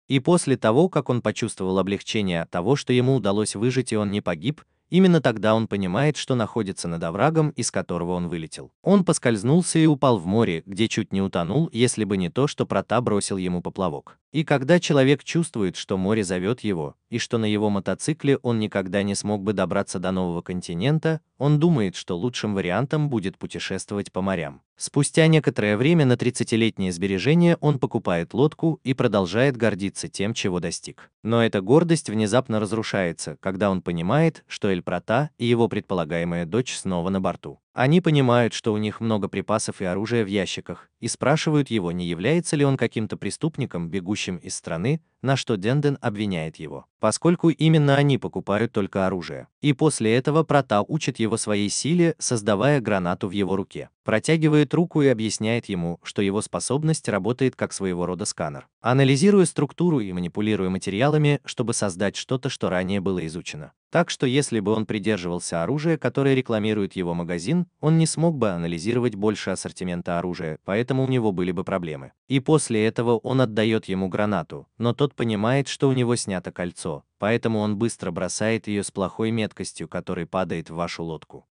И после того, как он почувствовал облегчение от того, что ему удалось выжить и он не погиб, именно тогда он понимает, что находится над оврагом, из которого он вылетел. Он поскользнулся и упал в море, где чуть не утонул, если бы не то, что Прата бросил ему поплавок. И когда человек чувствует, что море зовет его, и что на его мотоцикле он никогда не смог бы добраться до нового континента, он думает, что лучшим вариантом будет путешествовать по морям. Спустя некоторое время на 30-летние сбережения он покупает лодку и продолжает гордиться тем, чего достиг. Но эта гордость внезапно разрушается, когда он понимает, что Эль Прата и его предполагаемая дочь снова на борту. Они понимают, что у них много припасов и оружия в ящиках, и спрашивают его, не является ли он каким-то преступником, бегущим из страны, на что Денден обвиняет его, поскольку именно они покупают только оружие. И после этого Прата учит его своей силе, создавая гранату в его руке. Протягивает руку и объясняет ему, что его способность работает как своего рода сканер, анализируя структуру и манипулируя материалами, чтобы создать что-то, что ранее было изучено. Так что если бы он придерживался оружия, которое рекламирует его магазин, он не смог бы анализировать больше ассортимента оружия, поэтому у него были бы проблемы. И после этого он отдает ему гранату, но тот понимает, что у него снято кольцо, поэтому он быстро бросает ее с плохой меткостью, которая падает в вашу лодку.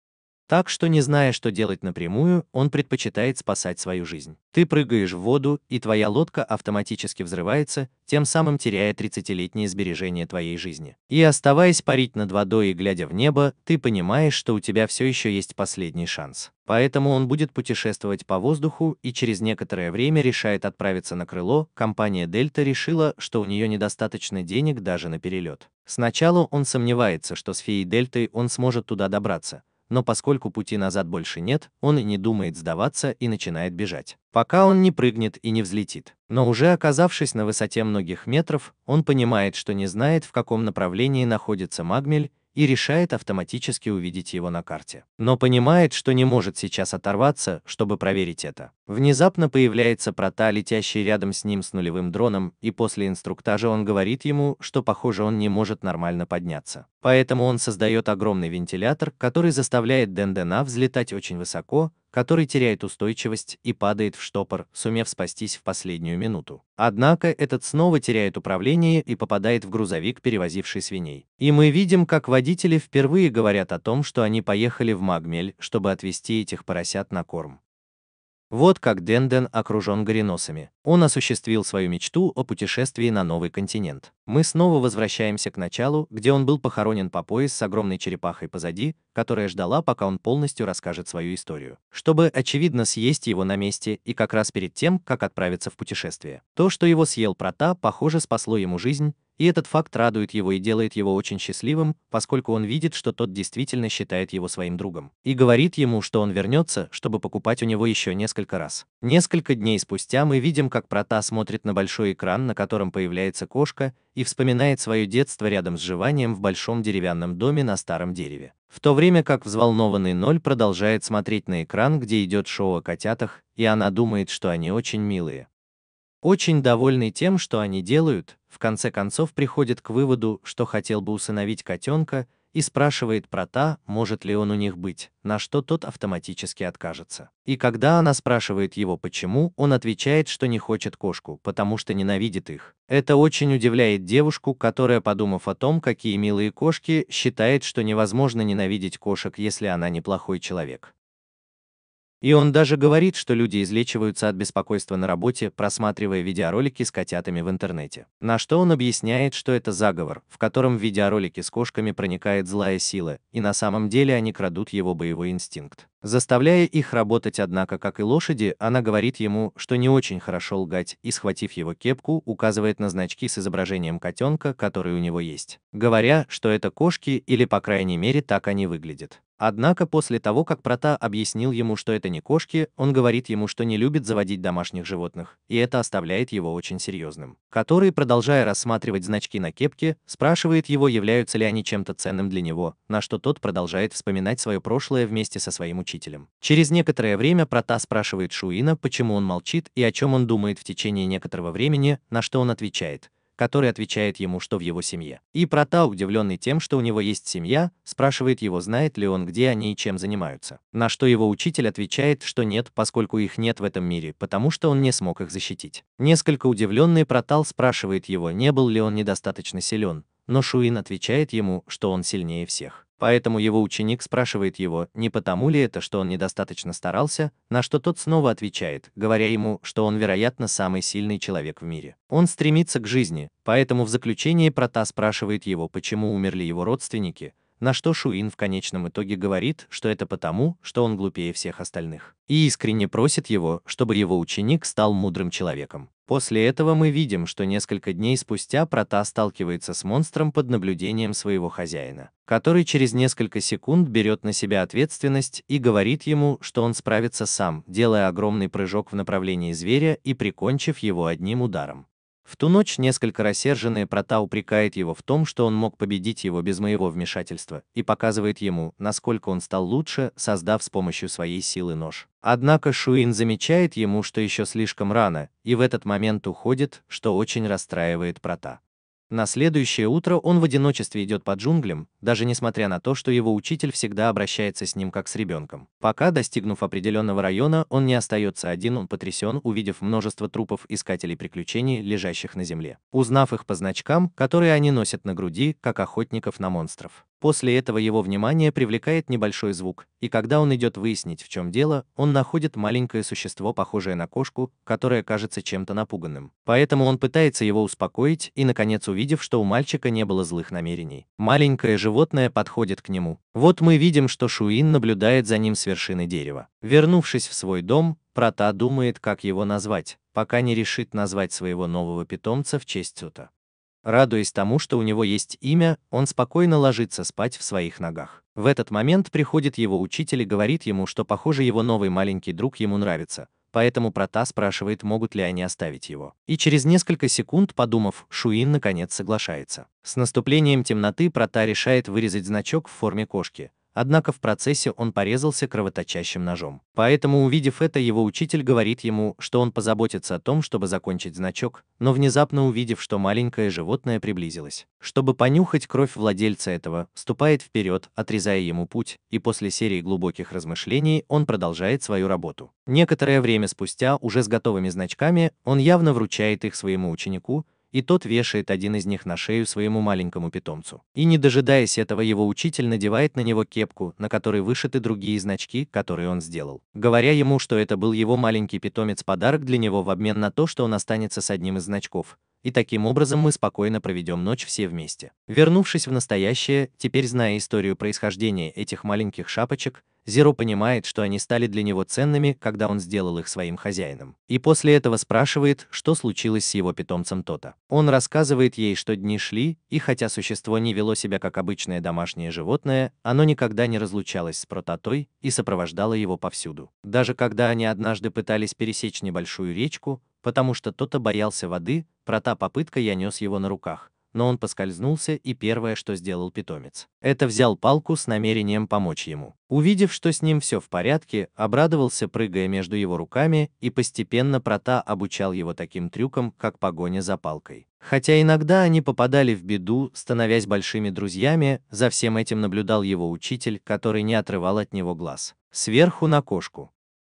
Так что, не зная, что делать напрямую, он предпочитает спасать свою жизнь. Ты прыгаешь в воду, и твоя лодка автоматически взрывается, тем самым теряя 30-летние сбережения твоей жизни. И оставаясь парить над водой и глядя в небо, ты понимаешь, что у тебя все еще есть последний шанс. Поэтому он будет путешествовать по воздуху и через некоторое время решает отправиться на крыло. Компания Дельта решила, что у нее недостаточно денег даже на перелет. Сначала он сомневается, что с феей Дельтой он сможет туда добраться. Но поскольку пути назад больше нет, он и не думает сдаваться и начинает бежать, пока он не прыгнет и не взлетит. Но уже оказавшись на высоте многих метров, он понимает, что не знает, в каком направлении находится Магмель, и решает автоматически увидеть его на карте. Но понимает, что не может сейчас оторваться, чтобы проверить это. Внезапно появляется Прата, летящий рядом с ним с нулевым дроном, и после инструктажа он говорит ему, что, похоже, он не может нормально подняться. Поэтому он создает огромный вентилятор, который заставляет Дендена взлетать очень высоко, который теряет устойчивость и падает в штопор, сумев спастись в последнюю минуту. Однако этот снова теряет управление и попадает в грузовик, перевозивший свиней. И мы видим, как водители впервые говорят о том, что они поехали в Магмель, чтобы отвезти этих поросят на корм. Вот как Денден окружен гореносами. Он осуществил свою мечту о путешествии на новый континент. Мы снова возвращаемся к началу, где он был похоронен по пояс с огромной черепахой позади, которая ждала, пока он полностью расскажет свою историю, чтобы, очевидно, съесть его на месте и как раз перед тем, как отправиться в путешествие. То, что его съел Прата, похоже, спасло ему жизнь, и этот факт радует его и делает его очень счастливым, поскольку он видит, что тот действительно считает его своим другом, и говорит ему, что он вернется, чтобы покупать у него еще несколько раз. Несколько дней спустя мы видим, как Прата смотрит на большой экран, на котором появляется кошка, и вспоминает свое детство рядом с жеванием в большом деревянном доме на старом дереве. В то время как взволнованный Ноль продолжает смотреть на экран, где идет шоу о котятах, и она думает, что они очень милые. Очень довольный тем, что они делают, в конце концов приходит к выводу, что хотел бы усыновить котенка, и спрашивает Прата, может ли он у них быть, на что тот автоматически откажется. И когда она спрашивает его почему, он отвечает, что не хочет кошку, потому что ненавидит их. Это очень удивляет девушку, которая, подумав о том, какие милые кошки, считает, что невозможно ненавидеть кошек, если она неплохой человек. И он даже говорит, что люди излечиваются от беспокойства на работе, просматривая видеоролики с котятами в интернете. На что он объясняет, что это заговор, в котором в видеоролики с кошками проникает злая сила, и на самом деле они крадут его боевой инстинкт. Заставляя их работать, однако, как и лошади, она говорит ему, что не очень хорошо лгать, и, схватив его кепку, указывает на значки с изображением котенка, который у него есть, говоря, что это кошки, или, по крайней мере, так они выглядят. Однако после того, как Прата объяснил ему, что это не кошки, он говорит ему, что не любит заводить домашних животных, и это оставляет его очень серьезным. Который, продолжая рассматривать значки на кепке, спрашивает его, являются ли они чем-то ценным для него, на что тот продолжает вспоминать свое прошлое вместе со своим учителем. Через некоторое время Прата спрашивает Шуина, почему он молчит и о чем он думает в течение некоторого времени, на что он отвечает, который отвечает ему, что в его семье. И Прата, удивленный тем, что у него есть семья, спрашивает его, знает ли он, где они и чем занимаются. На что его учитель отвечает, что нет, поскольку их нет в этом мире, потому что он не смог их защитить. Несколько удивленный Пратал спрашивает его, не был ли он недостаточно силен, но Шуин отвечает ему, что он сильнее всех. Поэтому его ученик спрашивает его, не потому ли это, что он недостаточно старался, на что тот снова отвечает, говоря ему, что он, вероятно, самый сильный человек в мире. Он стремится к жизни, поэтому в заключении Прата спрашивает его, почему умерли его родственники, на что Шуин в конечном итоге говорит, что это потому, что он глупее всех остальных. И искренне просит его, чтобы его ученик стал мудрым человеком. После этого мы видим, что несколько дней спустя Прота сталкивается с монстром под наблюдением своего хозяина, который через несколько секунд берет на себя ответственность и говорит ему, что он справится сам, делая огромный прыжок в направлении зверя и прикончив его одним ударом. В ту ночь несколько рассерженная Прота упрекает его в том, что он мог победить его без моего вмешательства, и показывает ему, насколько он стал лучше, создав с помощью своей силы нож. Однако Шуин замечает ему, что еще слишком рано, и в этот момент уходит, что очень расстраивает Прота. На следующее утро он в одиночестве идет по джунглям, даже несмотря на то, что его учитель всегда обращается с ним как с ребенком. Пока, достигнув определенного района, он не остается один, он потрясен, увидев множество трупов искателей приключений, лежащих на земле, узнав их по значкам, которые они носят на груди, как охотников на монстров. После этого его внимание привлекает небольшой звук, и когда он идет выяснить, в чем дело, он находит маленькое существо, похожее на кошку, которое кажется чем-то напуганным. Поэтому он пытается его успокоить и, наконец, увидев, что у мальчика не было злых намерений, маленькое животное подходит к нему. Вот мы видим, что Шуин наблюдает за ним с вершины дерева. Вернувшись в свой дом, Прота думает, как его назвать, пока не решит назвать своего нового питомца в честь Цута. Радуясь тому, что у него есть имя, он спокойно ложится спать в своих ногах. В этот момент приходит его учитель и говорит ему, что, похоже, его новый маленький друг ему нравится, поэтому Прота спрашивает, могут ли они оставить его. И через несколько секунд, подумав, Шуин наконец соглашается. С наступлением темноты Прота решает вырезать значок в форме кошки. Однако в процессе он порезался кровоточащим ножом. Поэтому, увидев это, его учитель говорит ему, что он позаботится о том, чтобы закончить значок, но внезапно увидев, что маленькое животное приблизилось, чтобы понюхать кровь владельца этого, ступает вперед, отрезая ему путь, и после серии глубоких размышлений он продолжает свою работу. Некоторое время спустя, уже с готовыми значками, он явно вручает их своему ученику, и тот вешает один из них на шею своему маленькому питомцу. И не дожидаясь этого, его учитель надевает на него кепку, на которой вышиты другие значки, которые он сделал, говоря ему, что это был его маленький питомец, подарок для него в обмен на то, что он останется с одним из значков. И таким образом мы спокойно проведем ночь все вместе. Вернувшись в настоящее, теперь зная историю происхождения этих маленьких шапочек, Зеро понимает, что они стали для него ценными, когда он сделал их своим хозяином. И после этого спрашивает, что случилось с его питомцем Тота. Он рассказывает ей, что дни шли, и хотя существо не вело себя как обычное домашнее животное, оно никогда не разлучалось с Протатой и сопровождало его повсюду. Даже когда они однажды пытались пересечь небольшую речку, потому что Тота боялся воды, Прота попытка я нес его на руках, но он поскользнулся, и первое, что сделал питомец, это взял палку с намерением помочь ему. Увидев, что с ним все в порядке, обрадовался, прыгая между его руками, и постепенно Прота обучал его таким трюкам, как погоня за палкой. Хотя иногда они попадали в беду, становясь большими друзьями, за всем этим наблюдал его учитель, который не отрывал от него глаз. Сверху на кошку.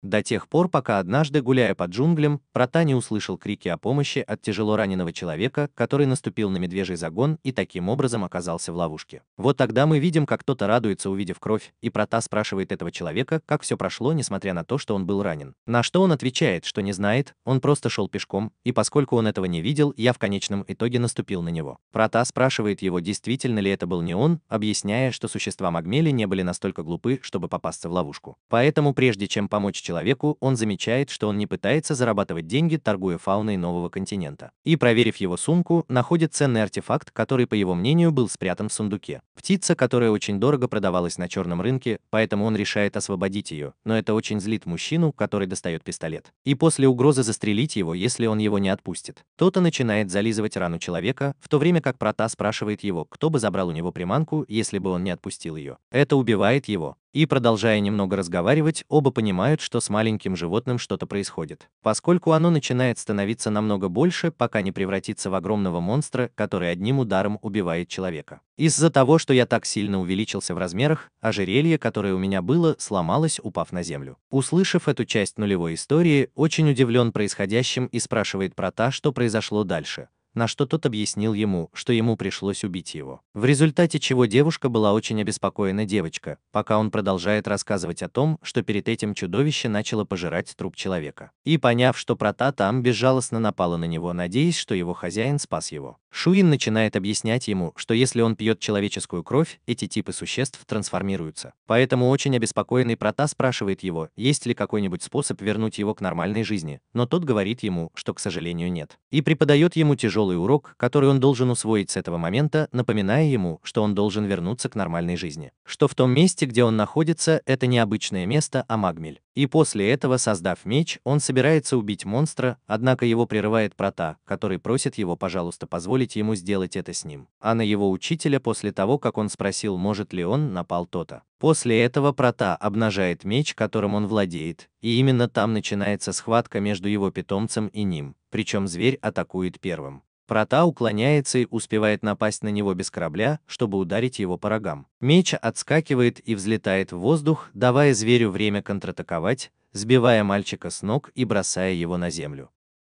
До тех пор, пока однажды, гуляя по джунглям, Прота не услышал крики о помощи от тяжело раненого человека, который наступил на медвежий загон и таким образом оказался в ловушке. Вот тогда мы видим, как кто-то радуется, увидев кровь, и Прота спрашивает этого человека, как все прошло, несмотря на то, что он был ранен. На что он отвечает, что не знает, он просто шел пешком, и поскольку он этого не видел, я в конечном итоге наступил на него. Прота спрашивает его, действительно ли это был не он, объясняя, что существа Магмели не были настолько глупы, чтобы попасться в ловушку. Поэтому прежде чем помочь человеку, он замечает, что он не пытается зарабатывать деньги, торгуя фауной нового континента. И, проверив его сумку, находит ценный артефакт, который, по его мнению, был спрятан в сундуке. Птица, которая очень дорого продавалась на черном рынке, поэтому он решает освободить ее, но это очень злит мужчину, который достает пистолет. И после угрозы застрелить его, если он его не отпустит, Тота начинает зализывать рану человека, в то время как Прота спрашивает его, кто бы забрал у него приманку, если бы он не отпустил ее. Это убивает его. И, продолжая немного разговаривать, оба понимают, что с маленьким животным что-то происходит, поскольку оно начинает становиться намного больше, пока не превратится в огромного монстра, который одним ударом убивает человека. Из-за того, что я так сильно увеличился в размерах, ожерелье, которое у меня было, сломалось, упав на землю. Услышав эту часть нулевой истории, очень удивлен происходящим и спрашивает Прота, что произошло дальше. на что тот объяснил ему, что ему пришлось убить его. В результате чего девушка была очень обеспокоена девочка, пока он продолжает рассказывать о том, что перед этим чудовище начало пожирать труп человека. И поняв, что прота там безжалостно напала на него, надеясь, что его хозяин спас его, Шуин начинает объяснять ему, что если он пьет человеческую кровь, эти типы существ трансформируются. Поэтому очень обеспокоенный прота спрашивает его, есть ли какой-нибудь способ вернуть его к нормальной жизни, но тот говорит ему, что, к сожалению, нет. И преподает ему тяжелый урок, который он должен усвоить с этого момента, напоминая ему, что он должен вернуться к нормальной жизни. Что в том месте, где он находится, это не обычное место, а Магмель. И после этого, создав меч, он собирается убить монстра, однако его прерывает прота, который просит его, пожалуйста, позволить ему сделать это с ним. А на его учителя после того, как он спросил, может ли он, напал то-то. После этого прота обнажает меч, которым он владеет, и именно там начинается схватка между его питомцем и ним, причем зверь атакует первым. Прота уклоняется и успевает напасть на него без корабля, чтобы ударить его по рогам. Меч отскакивает и взлетает в воздух, давая зверю время контратаковать, сбивая мальчика с ног и бросая его на землю.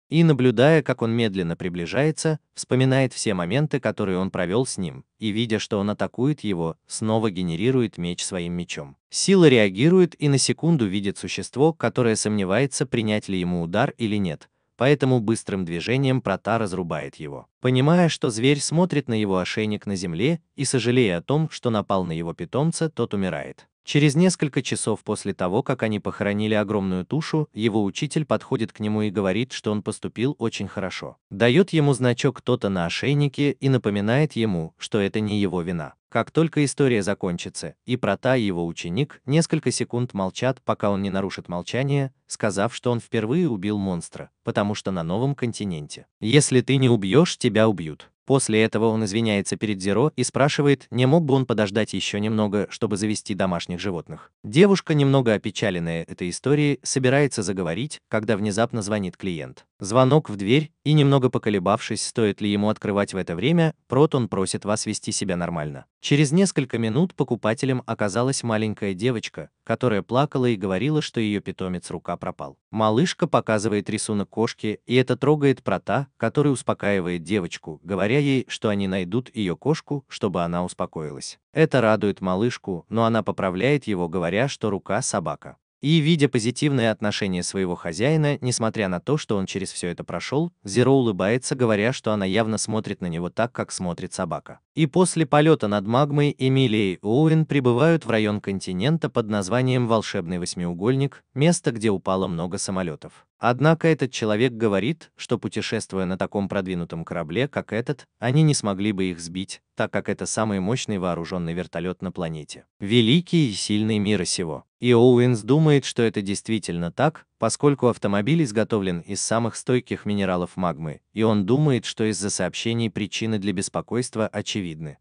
И, наблюдая, как он медленно приближается, вспоминает все моменты, которые он провел с ним, и, видя, что он атакует его, снова генерирует меч своим мечом. Сила реагирует и на секунду видит существо, которое сомневается, принять ли ему удар или нет. Поэтому быстрым движением прота разрубает его. Понимая, что зверь смотрит на его ошейник на земле и сожалея о том, что напал на его питомца, тот умирает. Через несколько часов после того, как они похоронили огромную тушу, его учитель подходит к нему и говорит, что он поступил очень хорошо. Дает ему значок кто-то на ошейнике и напоминает ему, что это не его вина. Как только история закончится, и прота и его ученик несколько секунд молчат, пока он не нарушит молчание, сказав, что он впервые убил монстра, потому что на новом континенте. Если ты не убьешь, тебя убьют. После этого он извиняется перед Зеро и спрашивает, не мог бы он подождать еще немного, чтобы завести домашних животных. Девушка, немного опечаленная этой историей, собирается заговорить, когда внезапно звонит клиент. Звонок в дверь, и немного поколебавшись, стоит ли ему открывать в это время, Протон просит вас вести себя нормально. Через несколько минут покупателем оказалась маленькая девочка, которая плакала и говорила, что ее питомец рука пропал. Малышка показывает рисунок кошки, и это трогает прота, который успокаивает девочку, говоря ей, что они найдут ее кошку, чтобы она успокоилась. Это радует малышку, но она поправляет его, говоря, что рука собака. И, видя позитивное отношение своего хозяина, несмотря на то, что он через все это прошел, Зеро улыбается, говоря, что она явно смотрит на него так, как смотрит собака. И после полета над магмой Эмилия и Оуэн прибывают в район континента под названием Волшебный Восьмиугольник, место, где упало много самолетов. Однако этот человек говорит, что путешествуя на таком продвинутом корабле, как этот, они не смогли бы их сбить, так как это самый мощный вооруженный вертолет на планете. Великий и сильный мира сего. И Оуэнс думает, что это действительно так, поскольку автомобиль изготовлен из самых стойких минералов магмы, и он думает, что из-за сообщений причины для беспокойства очевидны.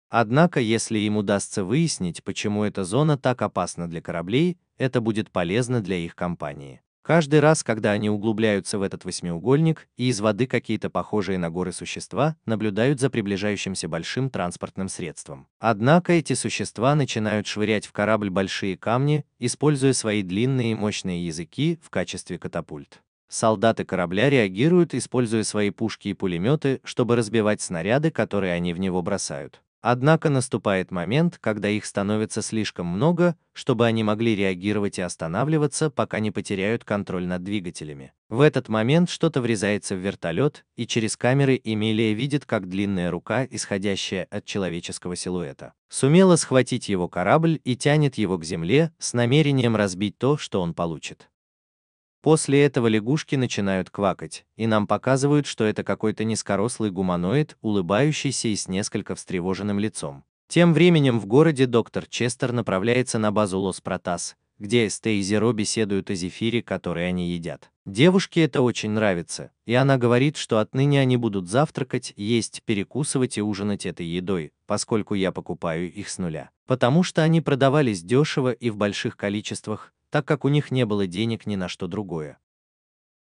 Однако, если им удастся выяснить, почему эта зона так опасна для кораблей, это будет полезно для их компании. Каждый раз, когда они углубляются в этот восьмиугольник, и из воды какие-то похожие на горы существа наблюдают за приближающимся большим транспортным средством. Однако эти существа начинают швырять в корабль большие камни, используя свои длинные и мощные языки в качестве катапульт. Солдаты корабля реагируют, используя свои пушки и пулеметы, чтобы разбивать снаряды, которые они в него бросают. Однако наступает момент, когда их становится слишком много, чтобы они могли реагировать и останавливаться, пока не потеряют контроль над двигателями. В этот момент что-то врезается в вертолет, и через камеры Эмилия видит, как длинная рука, исходящая от человеческого силуэта, сумела схватить его корабль и тянет его к земле с намерением разбить то, что он получит. После этого лягушки начинают квакать, и нам показывают, что это какой-то низкорослый гуманоид, улыбающийся и с несколько встревоженным лицом. Тем временем в городе доктор Честер направляется на базу Лос-Протас, где Эсте и Зеро беседуют о зефире, который они едят. Девушке это очень нравится, и она говорит, что отныне они будут завтракать, есть, перекусывать и ужинать этой едой, поскольку я покупаю их с нуля. Потому что они продавались дешево и в больших количествах, так как у них не было денег ни на что другое.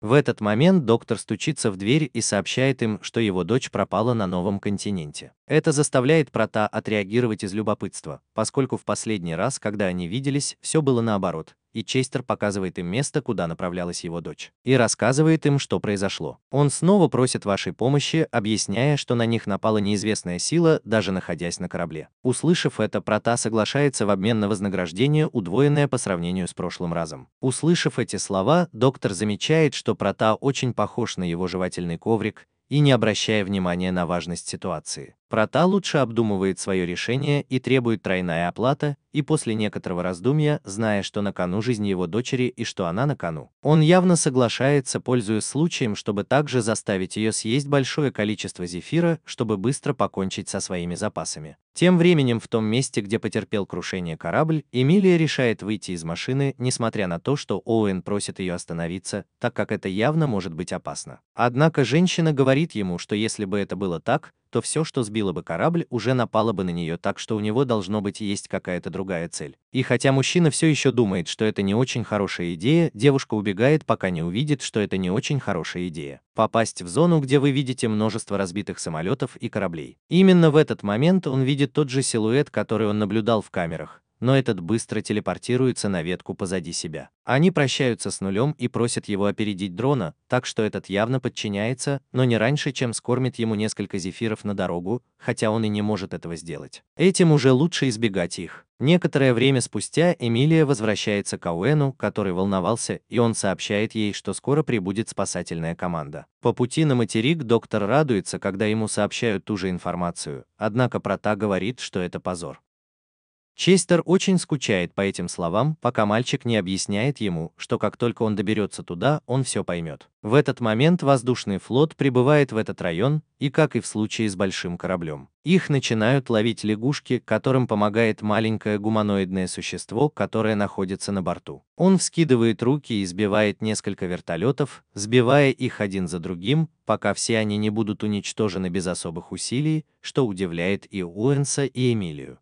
В этот момент доктор стучится в дверь и сообщает им, что его дочь пропала на новом континенте. Это заставляет прота отреагировать из любопытства, поскольку в последний раз, когда они виделись, все было наоборот, и Честер показывает им место, куда направлялась его дочь, и рассказывает им, что произошло. Он снова просит вашей помощи, объясняя, что на них напала неизвестная сила, даже находясь на корабле. Услышав это, Прота соглашается в обмен на вознаграждение, удвоенное по сравнению с прошлым разом. Услышав эти слова, доктор замечает, что Прота очень похож на его жевательный коврик, и не обращая внимания на важность ситуации. Прота лучше обдумывает свое решение и требует тройная оплата, и после некоторого раздумья, зная, что на кону жизнь его дочери и что она на кону, он явно соглашается, пользуясь случаем, чтобы также заставить ее съесть большое количество зефира, чтобы быстро покончить со своими запасами. Тем временем в том месте, где потерпел крушение корабль, Эмилия решает выйти из машины, несмотря на то, что Оуэн просит ее остановиться, так как это явно может быть опасно. Однако женщина говорит ему, что если бы это было так, то все, что сбило бы корабль, уже напало бы на нее, так что у него должно быть есть какая-то другая цель. И хотя мужчина все еще думает, что это не очень хорошая идея, девушка убегает, пока не увидит, что это не очень хорошая идея. Попасть в зону, где вы видите множество разбитых самолетов и кораблей. Именно в этот момент он видит тот же силуэт, который он наблюдал в камерах, но этот быстро телепортируется на ветку позади себя. Они прощаются с нулем и просят его опередить дрона, так что этот явно подчиняется, но не раньше, чем скормит ему несколько зефиров на дорогу, хотя он и не может этого сделать. Этим уже лучше избегать их. Некоторое время спустя Эмилия возвращается к Оуэну, который волновался, и он сообщает ей, что скоро прибудет спасательная команда. По пути на материк доктор радуется, когда ему сообщают ту же информацию, однако Прота говорит, что это позор. Честер очень скучает по этим словам, пока мальчик не объясняет ему, что как только он доберется туда, он все поймет. В этот момент воздушный флот прибывает в этот район, и как и в случае с большим кораблем, их начинают ловить лягушки, которым помогает маленькое гуманоидное существо, которое находится на борту. Он вскидывает руки и сбивает несколько вертолетов, сбивая их один за другим, пока все они не будут уничтожены без особых усилий, что удивляет и Оуэнса, и Эмилию.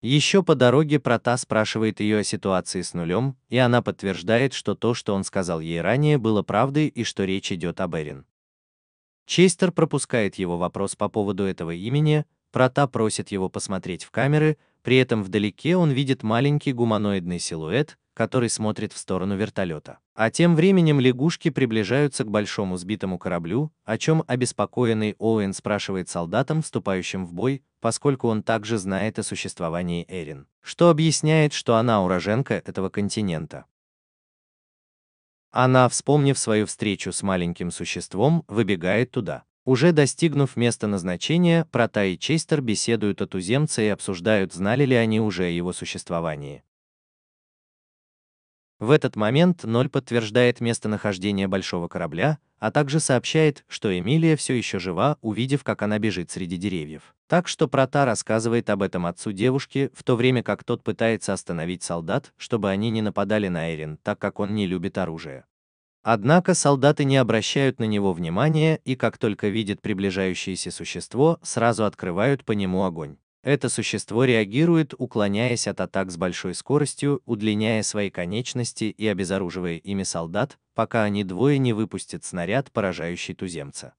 Еще по дороге Прота спрашивает ее о ситуации с нулем, и она подтверждает, что то, что он сказал ей ранее, было правдой и что речь идет об Эрин. Честер пропускает его вопрос по поводу этого имени, Прота просит его посмотреть в камеры, при этом вдалеке он видит маленький гуманоидный силуэт, который смотрит в сторону вертолета. А тем временем лягушки приближаются к большому сбитому кораблю, о чем обеспокоенный Оуэн спрашивает солдатам, вступающим в бой, поскольку он также знает о существовании Эрин, что объясняет, что она уроженка этого континента. Она, вспомнив свою встречу с маленьким существом, выбегает туда. Уже достигнув места назначения, Прота и Честер беседуют о туземце и обсуждают, знали ли они уже о его существовании. В этот момент Ноль подтверждает местонахождение большого корабля, а также сообщает, что Эмилия все еще жива, увидев, как она бежит среди деревьев. Так что Прота рассказывает об этом отцу девушки, в то время как тот пытается остановить солдат, чтобы они не нападали на Эрин, так как он не любит оружие. Однако солдаты не обращают на него внимания и как только видят приближающееся существо, сразу открывают по нему огонь. Это существо реагирует, уклоняясь от атак с большой скоростью, удлиняя свои конечности и обезоруживая ими солдат, пока они двое не выпустят снаряд, поражающий туземца.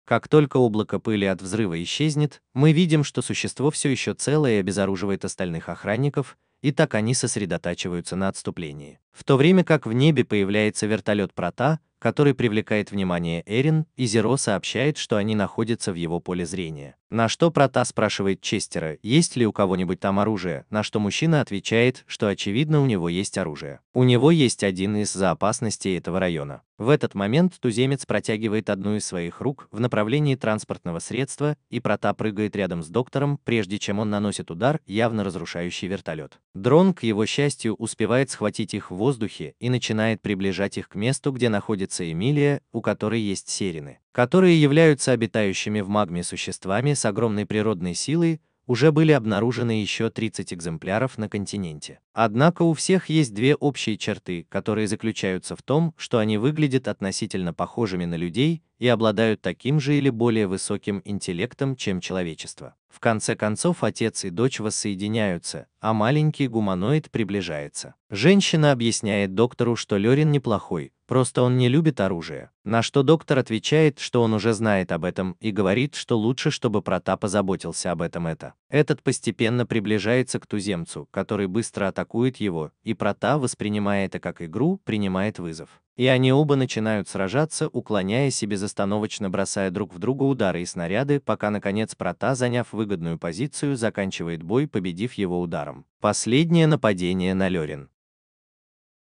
Как только облако пыли от взрыва исчезнет, мы видим, что существо все еще целое и обезоруживает остальных охранников, и так они сосредотачиваются на отступлении. В то время как в небе появляется вертолет Прота, который привлекает внимание Эрин, и Зеро сообщает, что они находятся в его поле зрения. На что Прота спрашивает Честера, есть ли у кого-нибудь там оружие, на что мужчина отвечает, что очевидно у него есть оружие. У него есть один из опасностей этого района. В этот момент туземец протягивает одну из своих рук в направлении транспортного средства, и Прота прыгает рядом с доктором, прежде чем он наносит удар, явно разрушающий вертолет. Дрон, к его счастью, успевает схватить их в воздухе и начинает приближать их к месту, где находится Эмилия, у которой есть серины, которые являются обитающими в магме существами с огромной природной силой. Уже были обнаружены еще 30 экземпляров на континенте. Однако у всех есть две общие черты, которые заключаются в том, что они выглядят относительно похожими на людей, и обладают таким же или более высоким интеллектом, чем человечество. В конце концов, отец и дочь воссоединяются, а маленький гуманоид приближается. Женщина объясняет доктору, что Лёрин неплохой, просто он не любит оружие. На что доктор отвечает, что он уже знает об этом и говорит, что лучше, чтобы Протап позаботился об этом. Этот постепенно приближается к туземцу, который быстро атакует его, и Протап, воспринимая это как игру, принимает вызов. И они оба начинают сражаться, уклоняясь и безостановочно бросая друг в друга удары и снаряды, пока, наконец, Протап, заняв выгодную позицию, заканчивает бой, победив его ударом. Последнее нападение на Лёрин.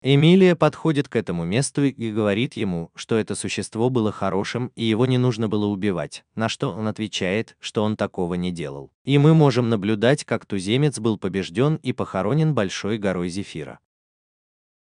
Эмилия подходит к этому месту и говорит ему, что это существо было хорошим и его не нужно было убивать, на что он отвечает, что он такого не делал. И мы можем наблюдать, как туземец был побежден и похоронен большой горой Зефира.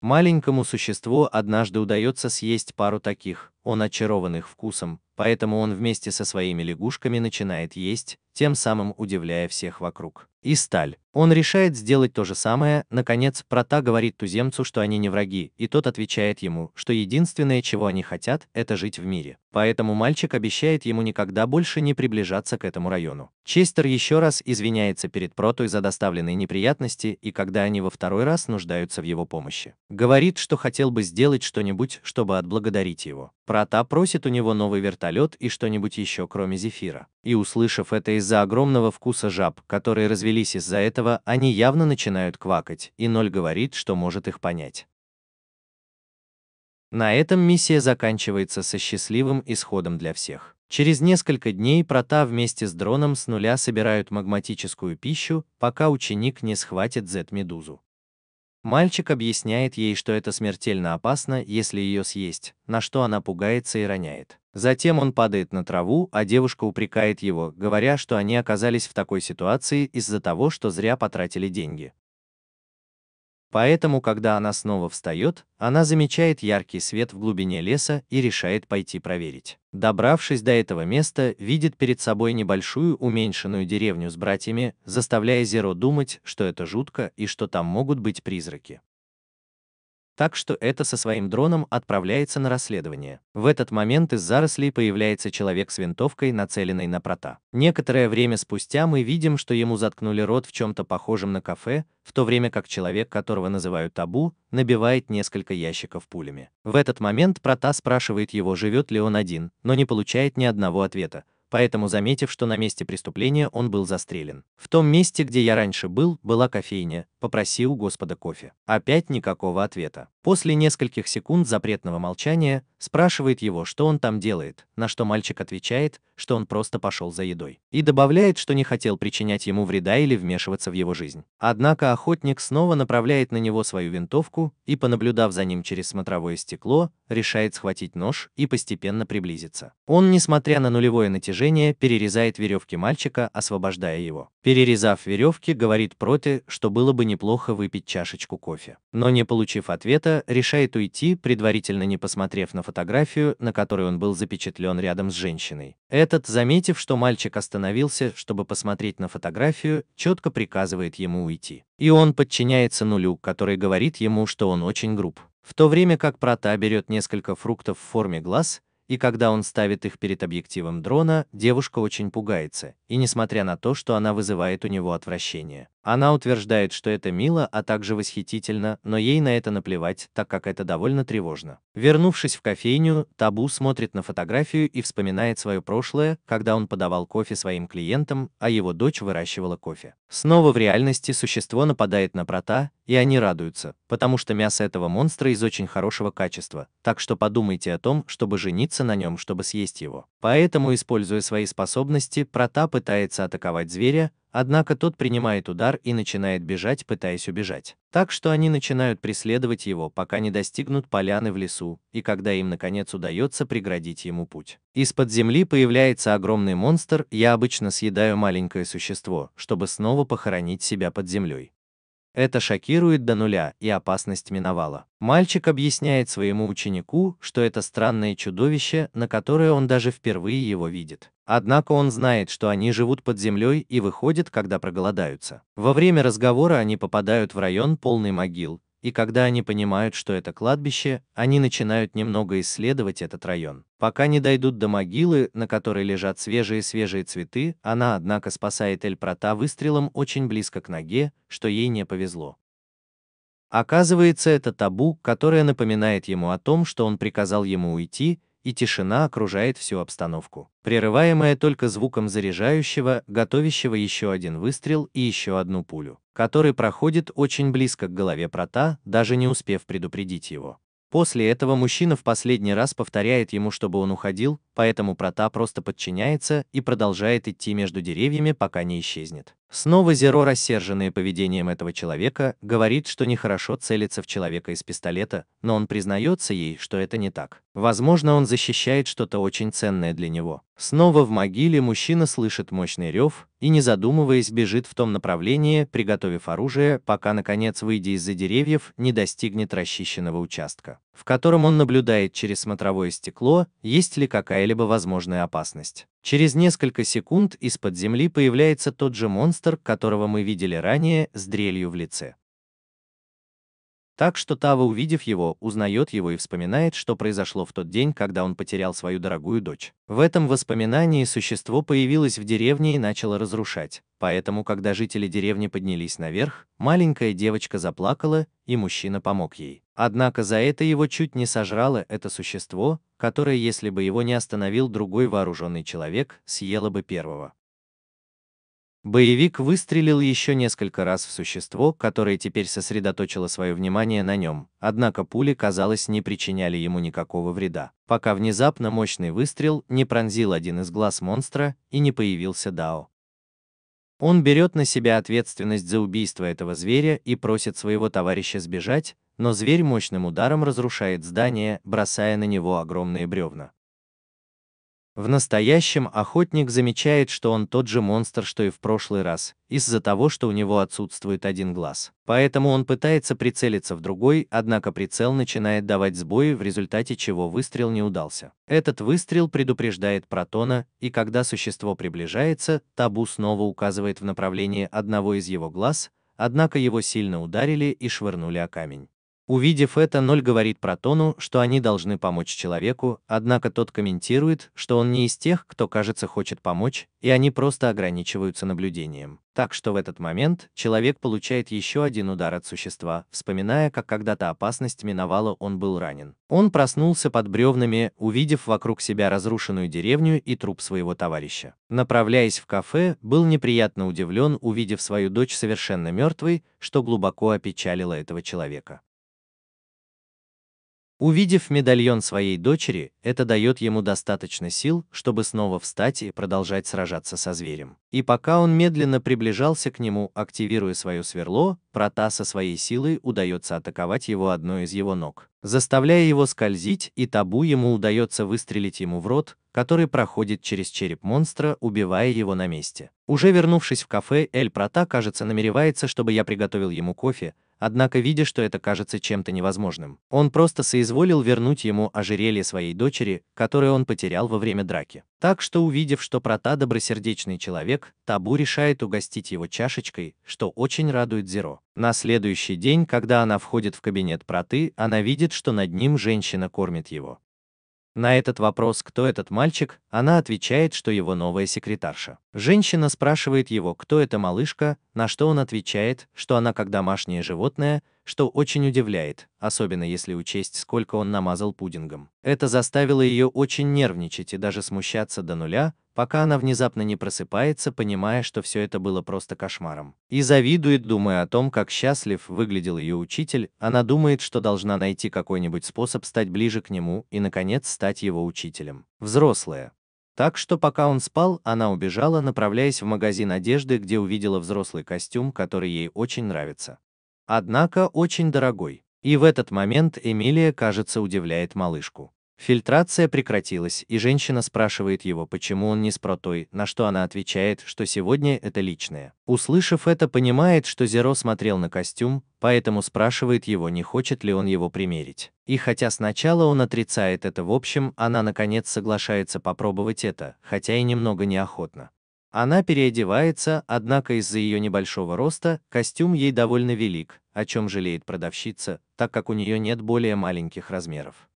Маленькому существу однажды удается съесть пару таких, он очарован их вкусом, поэтому он вместе со своими лягушками начинает есть, тем самым удивляя всех вокруг. И сталь. Он решает сделать то же самое. Наконец, Протап говорит туземцу, что они не враги, и тот отвечает ему, что единственное, чего они хотят, это жить в мире. Поэтому мальчик обещает ему никогда больше не приближаться к этому району. Честер еще раз извиняется перед Протой за доставленные неприятности, и когда они во второй раз нуждаются в его помощи, говорит, что хотел бы сделать что-нибудь, чтобы отблагодарить его. Протап просит у него новый вертолет и что-нибудь еще, кроме Зефира. И услышав это из-за огромного вкуса жаб, которые развелись из-за этого, они явно начинают квакать, и Ноль говорит, что может их понять. На этом миссия заканчивается со счастливым исходом для всех. Через несколько дней Протап вместе с дроном с нуля собирают магматическую пищу, пока ученик не схватит Z-медузу. Мальчик объясняет ей, что это смертельно опасно, если ее съесть, на что она пугается и роняет. Затем он падает на траву, а девушка упрекает его, говоря, что они оказались в такой ситуации из-за того, что зря потратили деньги. Поэтому, когда она снова встает, она замечает яркий свет в глубине леса и решает пойти проверить. Добравшись до этого места, видит перед собой небольшую уменьшенную деревню с братьями, заставляя Зеро думать, что это жутко и что там могут быть призраки. Так что это со своим дроном отправляется на расследование. В этот момент из зарослей появляется человек с винтовкой, нацеленной на Протап. Некоторое время спустя мы видим, что ему заткнули рот в чем-то похожем на кафе, в то время как человек, которого называют Табу, набивает несколько ящиков пулями. В этот момент Протап спрашивает его, живет ли он один, но не получает ни одного ответа. Поэтому, заметив, что на месте преступления он был застрелен. В том месте, где я раньше был, была кофейня, попроси у Господа кофе. Опять никакого ответа. После нескольких секунд запретного молчания спрашивает его, что он там делает, на что мальчик отвечает, что он просто пошел за едой. И добавляет, что не хотел причинять ему вреда или вмешиваться в его жизнь. Однако охотник снова направляет на него свою винтовку и, понаблюдав за ним через смотровое стекло, решает схватить нож и постепенно приблизиться. Он, несмотря на нулевое натяжение, перерезает веревки мальчика, освобождая его. Перерезав веревки, говорит Проте, что было бы неплохо выпить чашечку кофе. Но не получив ответа, решает уйти, предварительно не посмотрев на фотографию, на которой он был запечатлен рядом с женщиной. Этот, заметив, что мальчик остановился, чтобы посмотреть на фотографию, четко приказывает ему уйти. И он подчиняется Нулю, который говорит ему, что он очень груб. В то время как Протап берет несколько фруктов в форме глаз, и когда он ставит их перед объективом дрона, девушка очень пугается, и несмотря на то, что она вызывает у него отвращение. Она утверждает, что это мило, а также восхитительно, но ей на это наплевать, так как это довольно тревожно. Вернувшись в кофейню, Табу смотрит на фотографию и вспоминает свое прошлое, когда он подавал кофе своим клиентам, а его дочь выращивала кофе. Снова в реальности существо нападает на Протап, и они радуются, потому что мясо этого монстра из очень хорошего качества, так что подумайте о том, чтобы жениться на нем, чтобы съесть его. Поэтому, используя свои способности, Протап пытается атаковать зверя, однако тот принимает удар и начинает бежать, пытаясь убежать. Так что они начинают преследовать его, пока не достигнут поляны в лесу, и когда им наконец удается преградить ему путь. Из-под земли появляется огромный монстр, я обычно съедаю маленькое существо, чтобы снова похоронить себя под землей. Это шокирует до нуля, и опасность миновала. Мальчик объясняет своему ученику, что это странное чудовище, на которое он даже впервые его видит. Однако он знает, что они живут под землей и выходят, когда проголодаются. Во время разговора они попадают в район полный могил, и когда они понимают, что это кладбище, они начинают немного исследовать этот район. Пока не дойдут до могилы, на которой лежат свежие цветы, она, однако, спасает Эль Прата выстрелом очень близко к ноге, что ей не повезло. Оказывается, это табу, которое напоминает ему о том, что он приказал ему уйти, и тишина окружает всю обстановку, прерываемая только звуком заряжающего, готовящего еще один выстрел и еще одну пулю, который проходит очень близко к голове Прата, даже не успев предупредить его. После этого мужчина в последний раз повторяет ему, чтобы он уходил, поэтому Прата просто подчиняется и продолжает идти между деревьями, пока не исчезнет. Снова Зеро, рассерженный поведением этого человека, говорит, что нехорошо целиться в человека из пистолета, но он признается ей, что это не так. Возможно, он защищает что-то очень ценное для него. Снова в могиле мужчина слышит мощный рев и, не задумываясь, бежит в том направлении, приготовив оружие, пока, наконец, выйдя из-за деревьев, не достигнет расчищенного участка, в котором он наблюдает через смотровое стекло, есть ли какая-либо возможная опасность. Через несколько секунд из-под земли появляется тот же монстр, которого мы видели ранее, с дрелью в лице. Так что Тава, увидев его, узнает его и вспоминает, что произошло в тот день, когда он потерял свою дорогую дочь. В этом воспоминании существо появилось в деревне и начало разрушать, поэтому, когда жители деревни поднялись наверх, маленькая девочка заплакала, и мужчина помог ей. Однако за это его чуть не сожрало это существо, которое, если бы его не остановил другой вооруженный человек, съело бы первого. Боевик выстрелил еще несколько раз в существо, которое теперь сосредоточило свое внимание на нем, однако пули, казалось, не причиняли ему никакого вреда, пока внезапно мощный выстрел не пронзил один из глаз монстра и не появился Дао. Он берет на себя ответственность за убийство этого зверя и просит своего товарища сбежать, но зверь мощным ударом разрушает здание, бросая на него огромные бревна. В настоящем охотник замечает, что он тот же монстр, что и в прошлый раз, из-за того, что у него отсутствует один глаз. Поэтому он пытается прицелиться в другой, однако прицел начинает давать сбои, в результате чего выстрел не удался. Этот выстрел предупреждает Протона, и когда существо приближается, Табу снова указывает в направлении одного из его глаз, однако его сильно ударили и швырнули о камень. Увидев это, Ноль говорит Протону, что они должны помочь человеку, однако тот комментирует, что он не из тех, кто, кажется, хочет помочь, и они просто ограничиваются наблюдением. Так что в этот момент человек получает еще один удар от существа, вспоминая, как когда-то опасность миновала, он был ранен. Он проснулся под бревнами, увидев вокруг себя разрушенную деревню и труп своего товарища. Направляясь в кафе, был неприятно удивлен, увидев свою дочь совершенно мертвой, что глубоко опечалило этого человека. Увидев медальон своей дочери, это дает ему достаточно сил, чтобы снова встать и продолжать сражаться со зверем. И пока он медленно приближался к нему, активируя свое сверло, Прота со своей силой удается атаковать его одной из его ног, заставляя его скользить, и Табу ему удается выстрелить ему в рот, который проходит через череп монстра, убивая его на месте. Уже вернувшись в кафе, Эль Прота, кажется, намеревается, чтобы я приготовил ему кофе, однако, видя, что это кажется чем-то невозможным, он просто соизволил вернуть ему ожерелье своей дочери, которое он потерял во время драки. Так что, увидев, что Прота добросердечный человек, Табу решает угостить его чашечкой, что очень радует Зеро. На следующий день, когда она входит в кабинет Проты, она видит, что над ним женщина кормит его. На этот вопрос, кто этот мальчик, она отвечает, что его новая секретарша. Женщина спрашивает его, кто эта малышка, на что он отвечает, что она как домашнее животное, что очень удивляет, особенно если учесть, сколько он намазал пудингом. Это заставило ее очень нервничать и даже смущаться до нуля, пока она внезапно не просыпается, понимая, что все это было просто кошмаром. И завидует, думая о том, как счастлив выглядел ее учитель, она думает, что должна найти какой-нибудь способ стать ближе к нему и, наконец, стать его учителем. Взрослая. Так что пока он спал, она убежала, направляясь в магазин одежды, где увидела взрослый костюм, который ей очень нравится. Однако очень дорогой. И в этот момент Эмилия, кажется, удивляет малышку. Фильтрация прекратилась, и женщина спрашивает его, почему он не с Протой, на что она отвечает, что сегодня это личное. Услышав это, понимает, что Зеро смотрел на костюм, поэтому спрашивает его, не хочет ли он его примерить. И хотя сначала он отрицает это, в общем, она наконец соглашается попробовать это, хотя и немного неохотно. Она переодевается, однако из-за ее небольшого роста костюм ей довольно велик, о чем жалеет продавщица, так как у нее нет более маленьких размеров.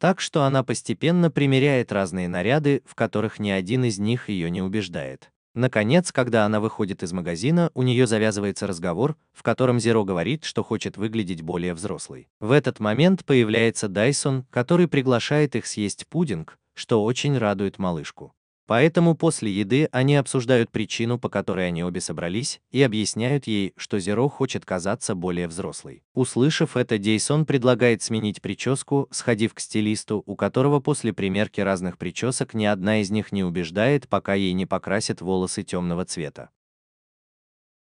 Так что она постепенно примеряет разные наряды, в которых ни один из них ее не убеждает. Наконец, когда она выходит из магазина, у нее завязывается разговор, в котором Зеро говорит, что хочет выглядеть более взрослой. В этот момент появляется Дайсон, который приглашает их съесть пудинг, что очень радует малышку. Поэтому после еды они обсуждают причину, по которой они обе собрались, и объясняют ей, что Зеро хочет казаться более взрослой. Услышав это, Дайсон предлагает сменить прическу, сходив к стилисту, у которого после примерки разных причесок ни одна из них не убеждает, пока ей не покрасят волосы темного цвета.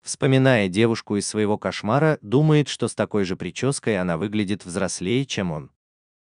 Вспоминая девушку из своего кошмара, думает, что с такой же прической она выглядит взрослее, чем он.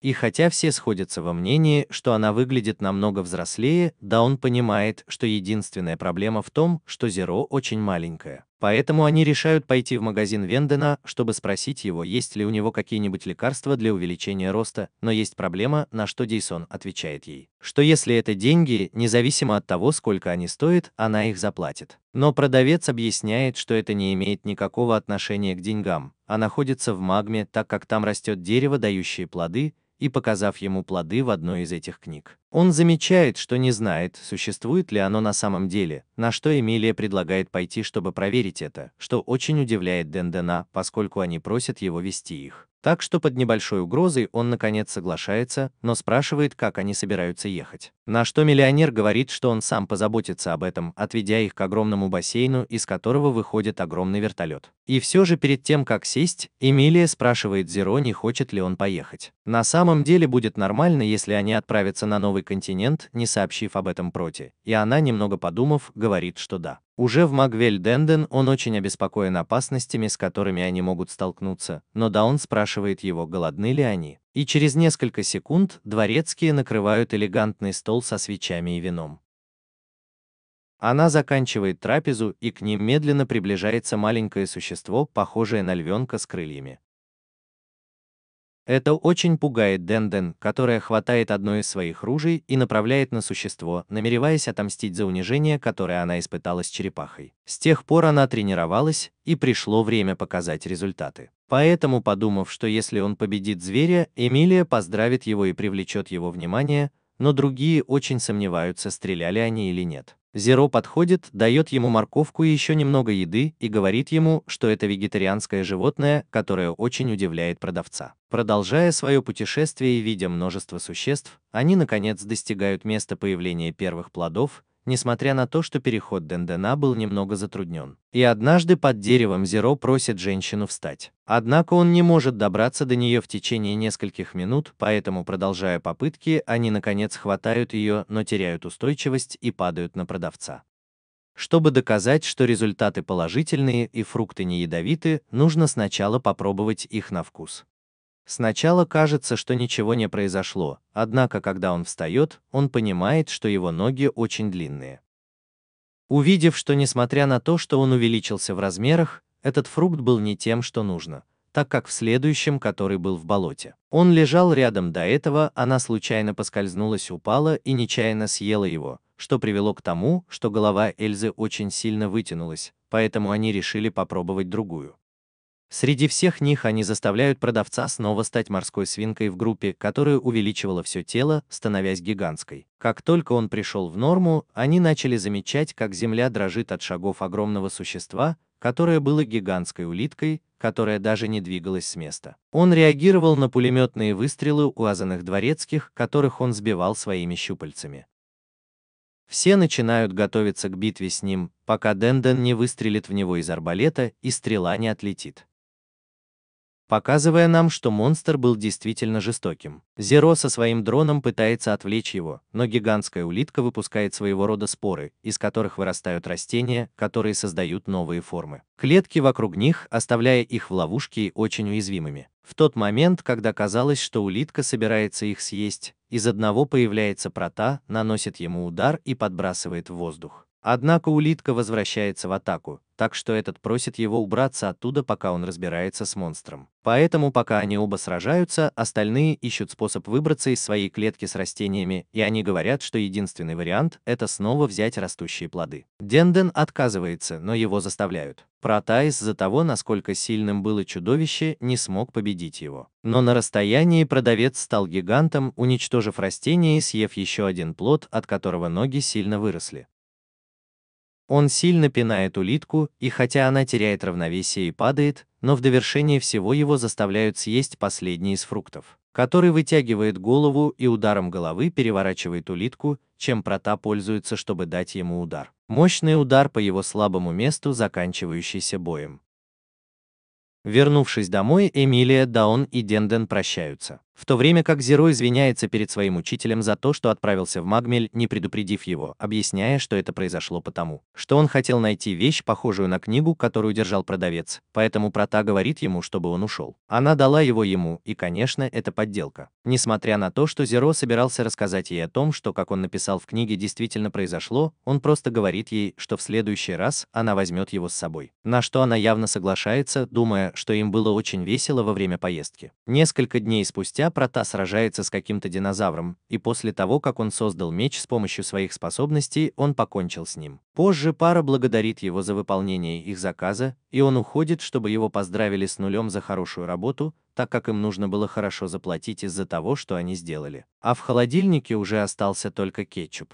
И хотя все сходятся во мнении, что она выглядит намного взрослее, да он понимает, что единственная проблема в том, что Зеро очень маленькая. Поэтому они решают пойти в магазин Вендена, чтобы спросить его, есть ли у него какие-нибудь лекарства для увеличения роста, но есть проблема, на что Дайсон отвечает ей, что если это деньги, независимо от того, сколько они стоят, она их заплатит. Но продавец объясняет, что это не имеет никакого отношения к деньгам, а находится в магме, так как там растет дерево, дающее плоды, и показав ему плоды в одной из этих книг. Он замечает, что не знает, существует ли оно на самом деле, на что Эмилия предлагает пойти, чтобы проверить это, что очень удивляет Дендена, поскольку они просят его вести их. Так что под небольшой угрозой он наконец соглашается, но спрашивает, как они собираются ехать. На что миллионер говорит, что он сам позаботится об этом, отведя их к огромному бассейну, из которого выходит огромный вертолет. И все же перед тем, как сесть, Эмилия спрашивает Зеро, не хочет ли он поехать. На самом деле будет нормально, если они отправятся на новый континент, не сообщив об этом Проте, и она, немного подумав, говорит, что да. Уже в Магвель-Денден он очень обеспокоен опасностями, с которыми они могут столкнуться, но Даун спрашивает его, голодны ли они. И через несколько секунд дворецкие накрывают элегантный стол со свечами и вином. Она заканчивает трапезу, и к ним медленно приближается маленькое существо, похожее на львенка с крыльями. Это очень пугает Денден, которая хватает одно из своих ружей и направляет на существо, намереваясь отомстить за унижение, которое она испытала с черепахой. С тех пор она тренировалась, и пришло время показать результаты. Поэтому, подумав, что если он победит зверя, Эмилия поздравит его и привлечет его внимание, но другие очень сомневаются, стреляли они или нет. Зеро подходит, дает ему морковку и еще немного еды и говорит ему, что это вегетарианское животное, которое очень удивляет продавца. Продолжая свое путешествие и видя множество существ, они наконец достигают места появления первых плодов, несмотря на то, что переход Дендена был немного затруднен. И однажды под деревом Зеро просит женщину встать. Однако он не может добраться до нее в течение нескольких минут, поэтому, продолжая попытки, они наконец хватают ее, но теряют устойчивость и падают на продавца. Чтобы доказать, что результаты положительные и фрукты не ядовиты, нужно сначала попробовать их на вкус. Сначала кажется, что ничего не произошло, однако когда он встает, он понимает, что его ноги очень длинные. Увидев, что несмотря на то, что он увеличился в размерах, этот фрукт был не тем, что нужно, так как в следующем, который был в болоте. Он лежал рядом до этого, она случайно поскользнулась, упала и нечаянно съела его, что привело к тому, что голова Эльзы очень сильно вытянулась, поэтому они решили попробовать другую. Среди всех них они заставляют продавца снова стать морской свинкой в группе, которая увеличивала все тело, становясь гигантской. Как только он пришел в норму, они начали замечать, как земля дрожит от шагов огромного существа, которое было гигантской улиткой, которая даже не двигалась с места. Он реагировал на пулеметные выстрелы указанных дворецких, которых он сбивал своими щупальцами. Все начинают готовиться к битве с ним, пока Денден не выстрелит в него из арбалета и стрела не отлетит, показывая нам, что монстр был действительно жестоким. Зеро со своим дроном пытается отвлечь его, но гигантская улитка выпускает своего рода споры, из которых вырастают растения, которые создают новые формы. Клетки вокруг них, оставляя их в ловушке очень уязвимыми. В тот момент, когда казалось, что улитка собирается их съесть, из одного появляется прота, наносит ему удар и подбрасывает в воздух. Однако улитка возвращается в атаку, так что этот просит его убраться оттуда, пока он разбирается с монстром. Поэтому, пока они оба сражаются, остальные ищут способ выбраться из своей клетки с растениями, и они говорят, что единственный вариант – это снова взять растущие плоды. Денден отказывается, но его заставляют. Прота из-за того, насколько сильным было чудовище, не смог победить его. Но на расстоянии продавец стал гигантом, уничтожив растение и съев еще один плод, от которого ноги сильно выросли. Он сильно пинает улитку, и хотя она теряет равновесие и падает, но в довершение всего его заставляют съесть последний из фруктов, который вытягивает голову и ударом головы переворачивает улитку, чем Прота пользуется, чтобы дать ему удар. Мощный удар по его слабому месту, заканчивающийся боем. Вернувшись домой, Эмилия, Даон и Денден прощаются. В то время как Зеро извиняется перед своим учителем за то, что отправился в Магмель, не предупредив его, объясняя, что это произошло потому, что он хотел найти вещь, похожую на книгу, которую держал продавец, поэтому Прота говорит ему, чтобы он ушел. Она дала его ему, и, конечно, это подделка. Несмотря на то, что Зеро собирался рассказать ей о том, что, как он написал в книге, действительно произошло, он просто говорит ей, что в следующий раз она возьмет его с собой. На что она явно соглашается, думая, что им было очень весело во время поездки. Несколько дней спустя Прота сражается с каким-то динозавром, и после того, как он создал меч с помощью своих способностей, он покончил с ним. Позже пара благодарит его за выполнение их заказа, и он уходит, чтобы его поздравили с нулем за хорошую работу, так как им нужно было хорошо заплатить из-за того, что они сделали. А в холодильнике уже остался только кетчуп.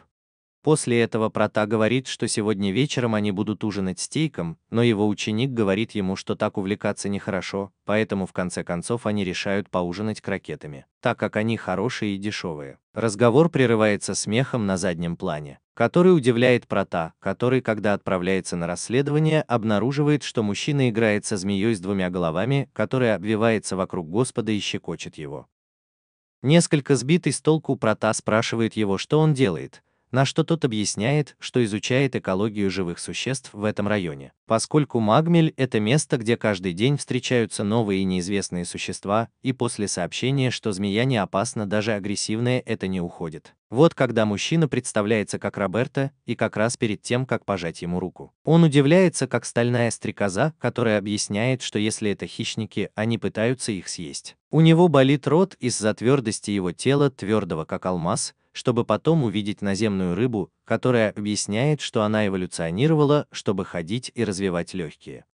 После этого Прота говорит, что сегодня вечером они будут ужинать стейком, но его ученик говорит ему, что так увлекаться нехорошо, поэтому в конце концов они решают поужинать крокетами, так как они хорошие и дешевые. Разговор прерывается смехом на заднем плане, который удивляет Прота, который, когда отправляется на расследование, обнаруживает, что мужчина играет со змеей с двумя головами, которая обвивается вокруг Господа и щекочет его. Несколько сбитый с толку Прота спрашивает его, что он делает, на что тот объясняет, что изучает экологию живых существ в этом районе. Поскольку Магмель – это место, где каждый день встречаются новые и неизвестные существа, и после сообщения, что змея не опасна, даже агрессивная, это не уходит. Вот когда мужчина представляется как Роберто, и как раз перед тем, как пожать ему руку. Он удивляется, как стальная стрекоза, которая объясняет, что если это хищники, они пытаются их съесть. У него болит рот из-за твердости его тела, твердого как алмаз, чтобы потом увидеть наземную рыбу, которая объясняет, что она эволюционировала, чтобы ходить и развивать легкие.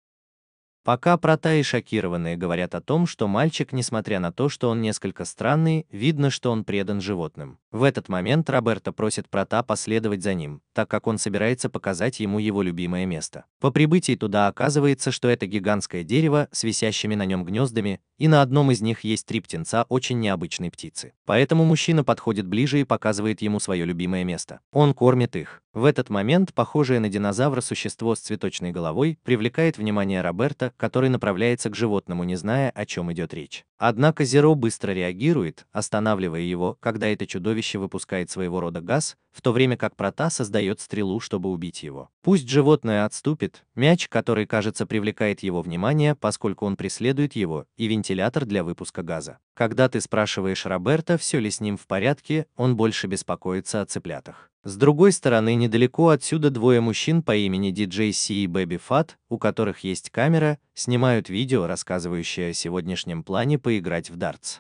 Пока Прота и шокированные говорят о том, что мальчик, несмотря на то, что он несколько странный, видно, что он предан животным. В этот момент Роберто просит Прота последовать за ним, так как он собирается показать ему его любимое место. По прибытии туда оказывается, что это гигантское дерево с висящими на нем гнездами, и на одном из них есть 3 птенца очень необычной птицы. Поэтому мужчина подходит ближе и показывает ему свое любимое место. Он кормит их. В этот момент похожее на динозавра существо с цветочной головой привлекает внимание Роберто, который направляется к животному, не зная, о чем идет речь. Однако Зеро быстро реагирует, останавливая его, когда это чудовище выпускает своего рода газ, в то время как Прота создает стрелу, чтобы убить его. Пусть животное отступит, мяч, который, кажется, привлекает его внимание, поскольку он преследует его, и вентилятор для выпуска газа. Когда ты спрашиваешь Роберто, все ли с ним в порядке, он больше беспокоится о цыплятах. С другой стороны, недалеко отсюда двое мужчин по имени DJ C и Baby Fat, у которых есть камера, снимают видео, рассказывающее о сегодняшнем плане поиграть в дартс.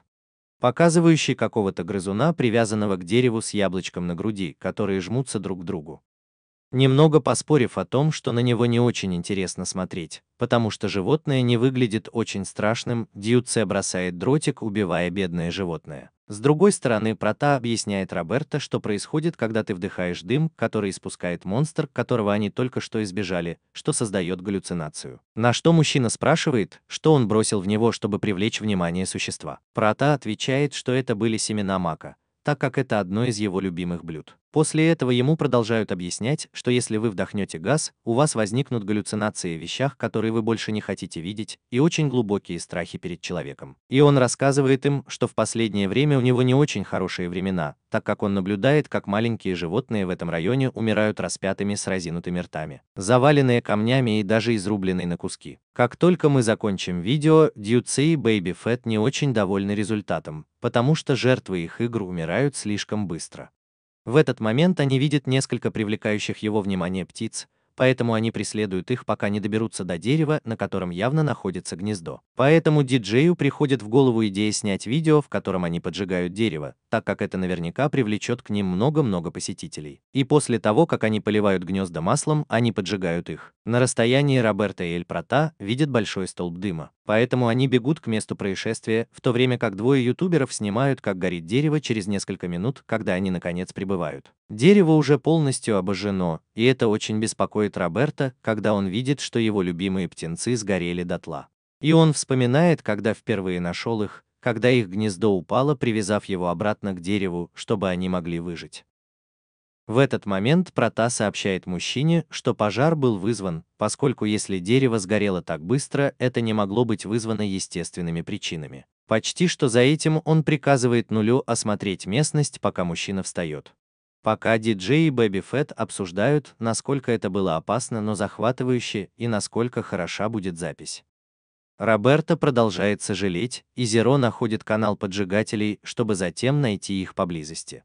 Показывающий какого-то грызуна, привязанного к дереву с яблочком на груди, которые жмутся друг к другу. Немного поспорив о том, что на него не очень интересно смотреть, потому что животное не выглядит очень страшным, Дьюце бросает дротик, убивая бедное животное. С другой стороны, Прота объясняет Роберто, что происходит, когда ты вдыхаешь дым, который испускает монстр, которого они только что избежали, что создает галлюцинацию. На что мужчина спрашивает, что он бросил в него, чтобы привлечь внимание существа. Прота отвечает, что это были семена мака, так как это одно из его любимых блюд. После этого ему продолжают объяснять, что если вы вдохнете газ, у вас возникнут галлюцинации о вещах, которые вы больше не хотите видеть, и очень глубокие страхи перед человеком. И он рассказывает им, что в последнее время у него не очень хорошие времена, так как он наблюдает, как маленькие животные в этом районе умирают распятыми с разинутыми ртами, заваленные камнями и даже изрубленные на куски. Как только мы закончим видео, Дьюце и Baby Fat не очень довольны результатом, потому что жертвы их игр умирают слишком быстро. В этот момент они видят несколько привлекающих его внимание птиц, поэтому они преследуют их, пока не доберутся до дерева, на котором явно находится гнездо. Поэтому диджею приходит в голову идея снять видео, в котором они поджигают дерево, так как это наверняка привлечет к ним много-много посетителей. И после того, как они поливают гнезда маслом, они поджигают их. На расстоянии Роберто и Эль Прата видят большой столб дыма, поэтому они бегут к месту происшествия, в то время как двое ютуберов снимают, как горит дерево через несколько минут, когда они наконец прибывают. Дерево уже полностью обожжено, и это очень беспокоит Роберто, когда он видит, что его любимые птенцы сгорели дотла. И он вспоминает, когда впервые нашел их, когда их гнездо упало, привязав его обратно к дереву, чтобы они могли выжить. В этот момент Прата сообщает мужчине, что пожар был вызван, поскольку если дерево сгорело так быстро, это не могло быть вызвано естественными причинами. Почти что за этим он приказывает Нулю осмотреть местность, пока мужчина встает. Пока диджей и Бэби Фэт обсуждают, насколько это было опасно, но захватывающе, и насколько хороша будет запись. Роберто продолжает сожалеть, и Зеро находит канал поджигателей, чтобы затем найти их поблизости.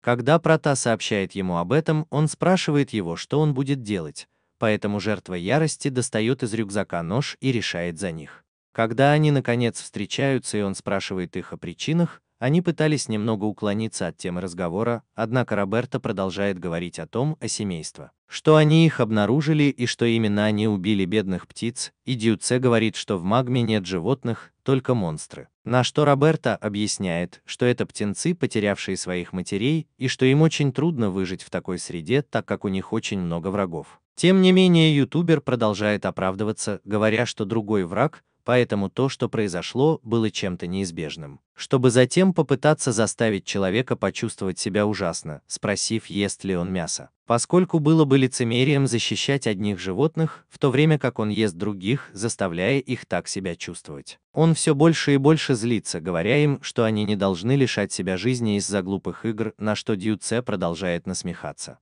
Когда Прата сообщает ему об этом, он спрашивает его, что он будет делать, поэтому жертва ярости достает из рюкзака нож и решает за них. Когда они наконец встречаются и он спрашивает их о причинах, они пытались немного уклониться от темы разговора, однако Роберто продолжает говорить о том, о семействе, что они их обнаружили и что именно они убили бедных птиц, и Дьюце говорит, что в магме нет животных, только монстры. На что Роберто объясняет, что это птенцы, потерявшие своих матерей, и что им очень трудно выжить в такой среде, так как у них очень много врагов. Тем не менее, ютубер продолжает оправдываться, говоря, что другой враг, поэтому то, что произошло, было чем-то неизбежным. Чтобы затем попытаться заставить человека почувствовать себя ужасно, спросив, ест ли он мясо. Поскольку было бы лицемерием защищать одних животных, в то время как он ест других, заставляя их так себя чувствовать. Он все больше и больше злится, говоря им, что они не должны лишать себя жизни из-за глупых игр, на что Дьюце продолжает насмехаться.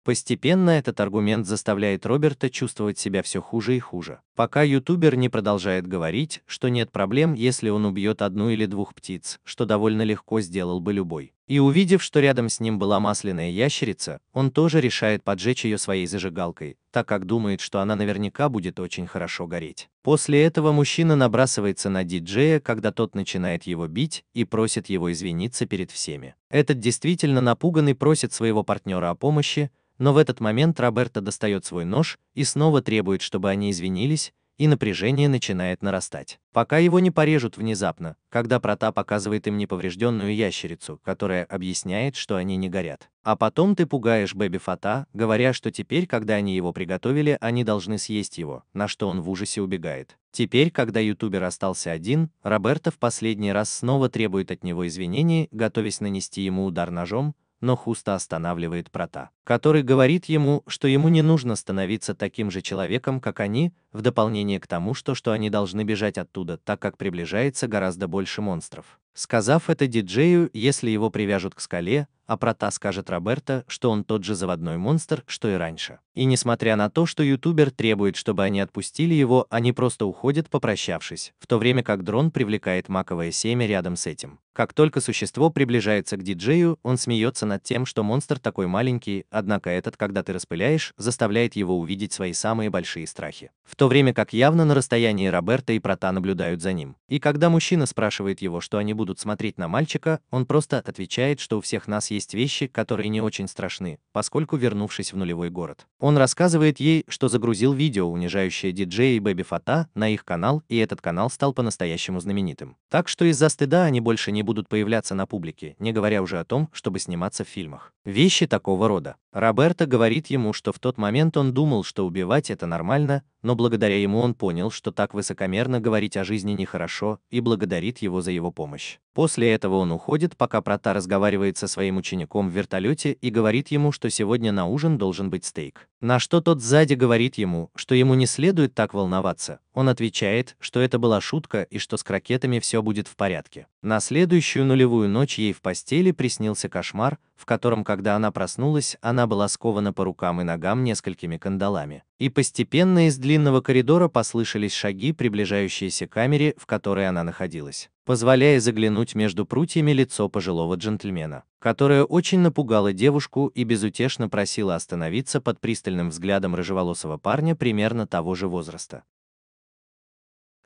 Постепенно этот аргумент заставляет Роберта чувствовать себя все хуже и хуже, пока ютубер не продолжает говорить, что нет проблем, если он убьет одну или двух птиц, что довольно легко сделал бы любой. И увидев, что рядом с ним была масляная ящерица, он тоже решает поджечь ее своей зажигалкой, так как думает, что она наверняка будет очень хорошо гореть. После этого мужчина набрасывается на диджея, когда тот начинает его бить, и просит его извиниться перед всеми. Этот действительно напуганный просит своего партнера о помощи, но в этот момент Роберто достает свой нож и снова требует, чтобы они извинились, и напряжение начинает нарастать, пока его не порежут внезапно, когда Прата показывает им неповрежденную ящерицу, которая объясняет, что они не горят. А потом ты пугаешь Бэби Фэта, говоря, что теперь, когда они его приготовили, они должны съесть его, на что он в ужасе убегает. Теперь, когда ютубер остался один, Роберто в последний раз снова требует от него извинений, готовясь нанести ему удар ножом, но Хуста останавливает Прата, который говорит ему, что ему не нужно становиться таким же человеком, как они, в дополнение к тому, что они должны бежать оттуда, так как приближается гораздо больше монстров. Сказав это диджею, если его привяжут к скале, а Прата скажет Роберто, что он тот же заводной монстр, что и раньше. И несмотря на то, что ютубер требует, чтобы они отпустили его, они просто уходят, попрощавшись, в то время как дрон привлекает маковое семя рядом с этим. Как только существо приближается к диджею, он смеется над тем, что монстр такой маленький, однако этот, когда ты распыляешь, заставляет его увидеть свои самые большие страхи. В то время как явно на расстоянии Роберто и Прата наблюдают за ним. И когда мужчина спрашивает его, что они будут смотреть на мальчика, он просто отвечает, что у всех нас есть вещи, которые не очень страшны, поскольку вернувшись в нулевой город. Он рассказывает ей, что загрузил видео, унижающее диджея и Бэби Фэта, на их канал, и этот канал стал по-настоящему знаменитым. Так что из-за стыда они больше не будут появляться на публике, не говоря уже о том, чтобы сниматься в фильмах. Вещи такого рода. Роберто говорит ему, что в тот момент он думал, что убивать это нормально, но благодаря ему он понял, что так высокомерно говорить о жизни нехорошо, и благодарит его за его помощь. После этого он уходит, пока Прата разговаривает со своим учеником в вертолете и говорит ему, что сегодня на ужин должен быть стейк. На что тот сзади говорит ему, что ему не следует так волноваться. Он отвечает, что это была шутка и что с крокетами все будет в порядке. На следующую нулевую ночь ей в постели приснился кошмар, в котором, когда она проснулась, она была скована по рукам и ногам несколькими кандалами. И постепенно из длинного коридора послышались шаги, приближающиеся к камере, в которой она находилась, позволяя заглянуть между прутьями лицо пожилого джентльмена, которое очень напугало девушку и безутешно просило остановиться под пристальным взглядом рыжеволосого парня примерно того же возраста.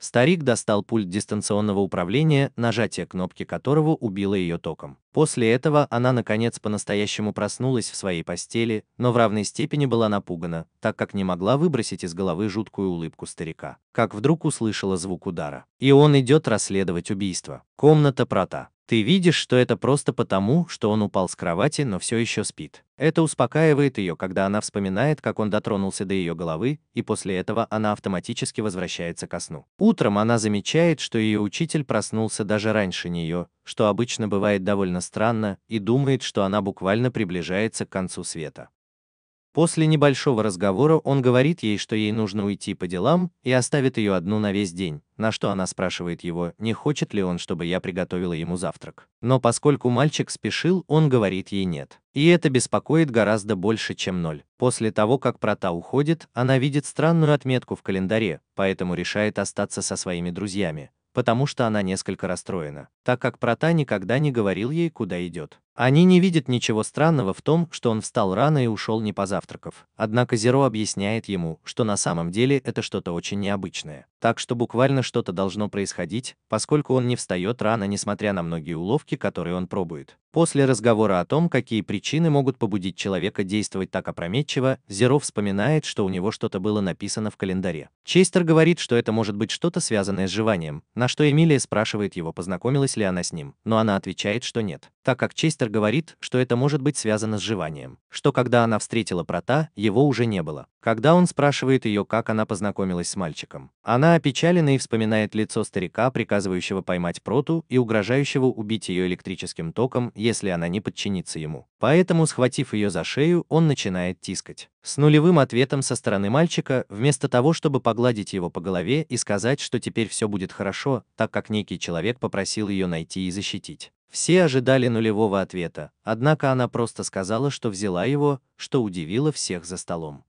Старик достал пульт дистанционного управления, нажатие кнопки которого убило ее током. После этого она, наконец, по-настоящему проснулась в своей постели, но в равной степени была напугана, так как не могла выбросить из головы жуткую улыбку старика. Как вдруг услышала звук удара. И он идет расследовать убийство. Комната Прота. Ты видишь, что это просто потому, что он упал с кровати, но все еще спит. Это успокаивает ее, когда она вспоминает, как он дотронулся до ее головы, и после этого она автоматически возвращается ко сну. Утром она замечает, что ее учитель проснулся даже раньше нее, что обычно бывает довольно странно, и думает, что она буквально приближается к концу света. После небольшого разговора он говорит ей, что ей нужно уйти по делам, и оставит ее одну на весь день, на что она спрашивает его, не хочет ли он, чтобы я приготовила ему завтрак. Но поскольку мальчик спешил, он говорит ей нет. И это беспокоит гораздо больше, чем 0. После того, как Прота уходит, она видит странную отметку в календаре, поэтому решает остаться со своими друзьями, потому что она несколько расстроена, так как Прота никогда не говорил ей, куда идет. Они не видят ничего странного в том, что он встал рано и ушел не позавтракав. Однако Зеро объясняет ему, что на самом деле это что-то очень необычное. Так что буквально что-то должно происходить, поскольку он не встает рано, несмотря на многие уловки, которые он пробует. После разговора о том, какие причины могут побудить человека действовать так опрометчиво, Зеро вспоминает, что у него что-то было написано в календаре. Честер говорит, что это может быть что-то связанное с жеванием, на что Эмилия спрашивает его, познакомилась ли она с ним, но она отвечает, что нет, так как Честер говорит, что это может быть связано с жеванием, что когда она встретила Прота, его уже не было. Когда он спрашивает ее, как она познакомилась с мальчиком, она опечалена и вспоминает лицо старика, приказывающего поймать Проту и угрожающего убить ее электрическим током, если она не подчинится ему. Поэтому, схватив ее за шею, он начинает тискать. С нулевым ответом со стороны мальчика, вместо того, чтобы погладить его по голове и сказать, что теперь все будет хорошо, так как некий человек попросил ее найти и защитить. Все ожидали нулевого ответа, однако она просто сказала, что взяла его, что удивило всех за столом.